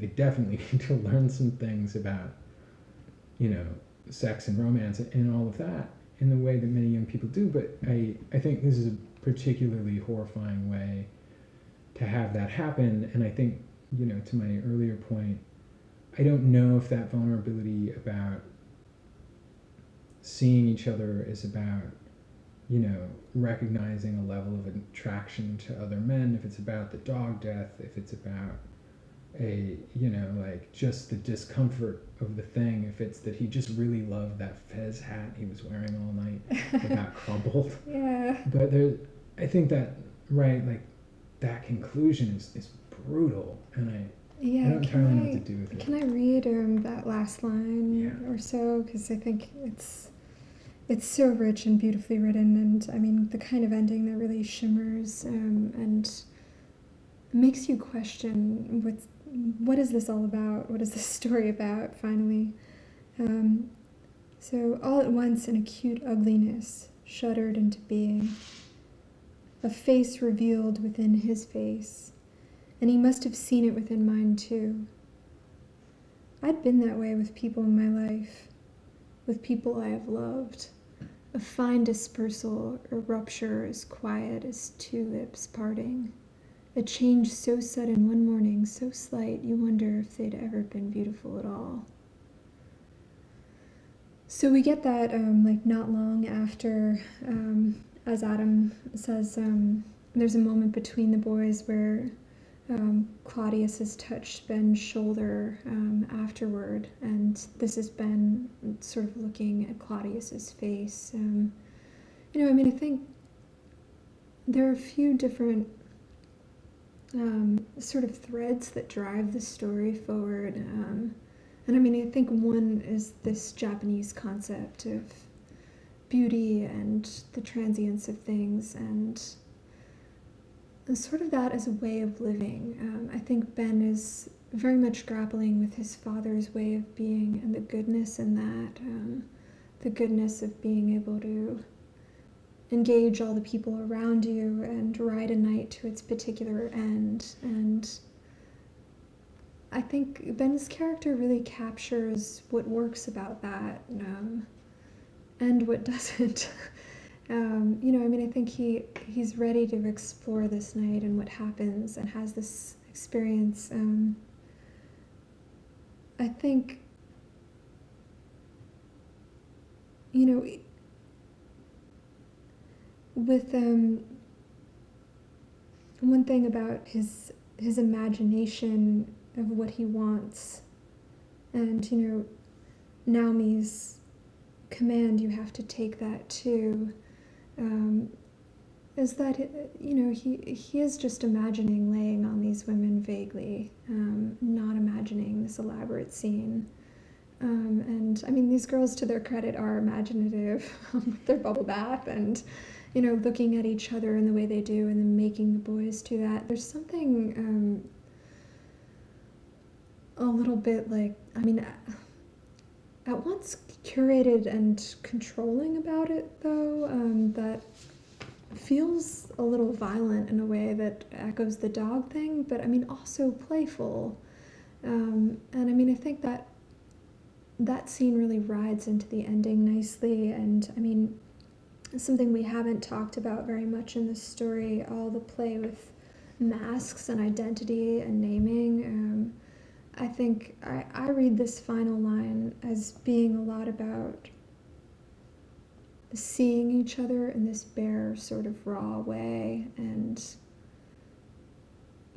definitely need to learn some things about, sex and romance and all of that in the way that many young people do. But I think this is a particularly horrifying way to have that happen. And I think, to my earlier point, I don't know if that vulnerability about seeing each other is about, recognizing a level of attraction to other men, if it's about the dog death, if it's about just the discomfort of the thing, if it's that he just really loved that fez hat he was wearing all night that got crumpled. Yeah. But I think that, right, like that conclusion is brutal, and I don't entirely know what to do with it. Can I read that last line or so? Because I think it's so rich and beautifully written, and I mean the kind of ending that really shimmers and makes you question what is this all about? What is this story about? Finally, so all at once an acute ugliness shuddered into being, a face revealed within his face, and he must have seen it within mine too. I'd been that way with people in my life, with people I have loved. A fine dispersal or rupture as quiet as two lips parting. A change so sudden one morning, so slight, you wonder if they'd ever been beautiful at all. So we get that not long after, as Adam says, there's a moment between the boys where Claudius has touched Ben's shoulder afterward, and this is Ben sort of looking at Claudius's face. I think there are a few different sort of threads that drive the story forward, and I think one is this Japanese concept of beauty and the transience of things, and sort of that as a way of living. I think Ben is very much grappling with his father's way of being and the goodness in that, the goodness of being able to engage all the people around you and ride a night to its particular end. And I think Ben's character really captures what works about that, and what doesn't. I mean, I think he's ready to explore this night and what happens, and has this experience. I think, with one thing about his imagination of what he wants, and Naomi's command, you have to take that too, is that he is just imagining laying on these women vaguely, not imagining this elaborate scene. And I mean, these girls, to their credit, are imaginative with their bubble bath and looking at each other in the way they do, and then making the boys do that. There's something a little bit like, I mean, at once curated and controlling about it, though, that feels a little violent in a way that echoes the dog thing, but I mean, also playful. And I mean, I think that scene really rides into the ending nicely. And I mean, something we haven't talked about very much in this story, all the play with masks and identity and naming. I think I read this final line as being a lot about seeing each other in this bare, sort of raw way, and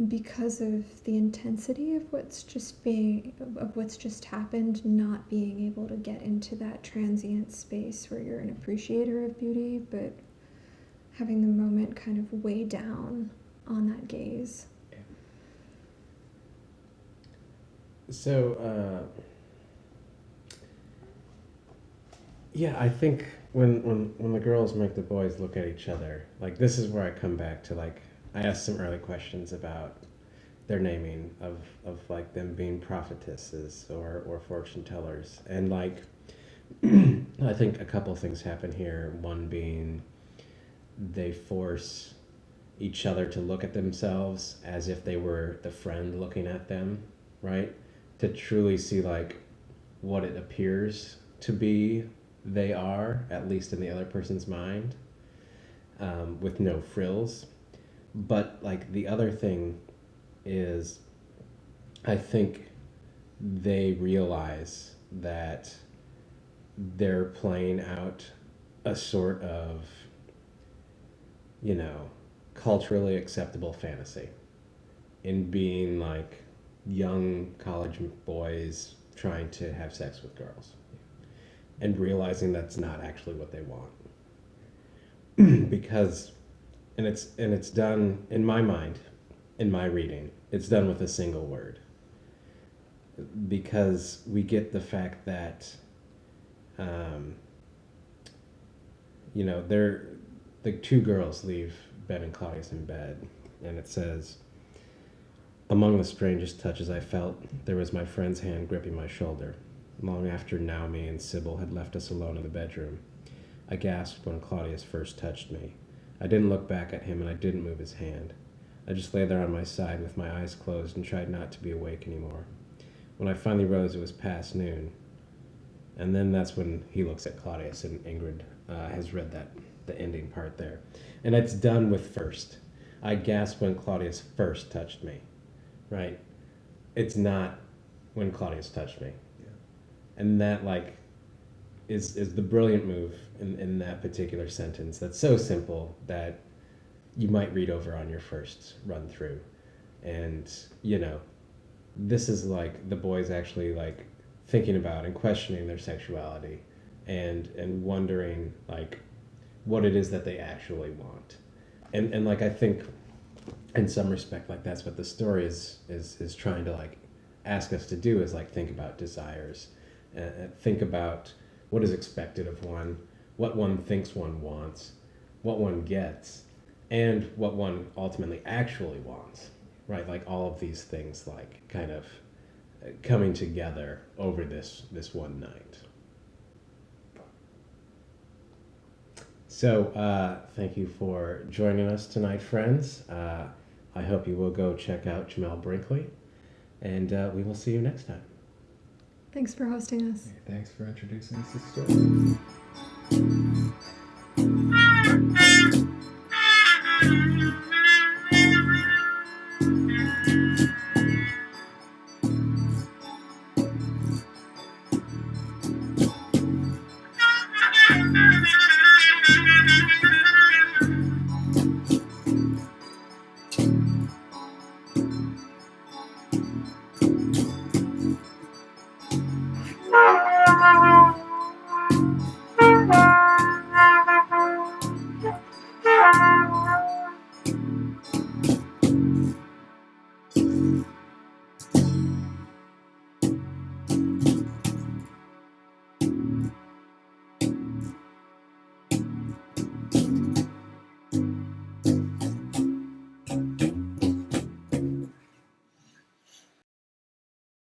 because of the intensity of what's just happened, not being able to get into that transient space where you're an appreciator of beauty, but having the moment kind of weigh down on that gaze. So, yeah, I think when the girls make the boys look at each other, like, this is where I come back to, like, I asked some early questions about their naming of like them being prophetesses or fortune tellers, and like I think a couple things happen here. One being they force each other to look at themselves as if they were the friend looking at them, right? To truly see like what it appears to be they are, at least in the other person's mind, with no frills. But like the other thing is, I think they realize that they're playing out a sort of, culturally acceptable fantasy in being like young college boys trying to have sex with girls, and realizing that's not actually what they want. Because it's done, in my mind, in my reading, it's done with a single word, because we get the fact that they're the two girls leave Ben and Claudius in bed, and it says, "Among the strangest touches I felt, there was my friend's hand gripping my shoulder. Long after Naomi and Sybil had left us alone in the bedroom, I gasped when Claudius first touched me. I didn't look back at him, and I didn't move his hand. I just lay there on my side with my eyes closed and tried not to be awake anymore. When I finally rose, it was past noon." And then that's when he looks at Claudius, and Ingrid has read the ending part there. And it's done with first. I gasped when Claudius first touched me, right? It's not when Claudius touched me. Yeah. And that like is the brilliant move in that particular sentence. That's so simple that you might read over on your first run through. And, this is like the boys actually like thinking about and questioning their sexuality, and wondering like what it is that they actually want. And like I think in some respect, like that's what the story is trying to like ask us to do, is like think about desires, think about what is expected of one, what one thinks one wants, what one gets, and what one ultimately actually wants, right? Like all of these things like kind of coming together over this one night. So thank you for joining us tonight, friends. I hope you will go check out Jamel Brinkley, and we will see you next time. Thanks for hosting us. Thanks for introducing us to the story.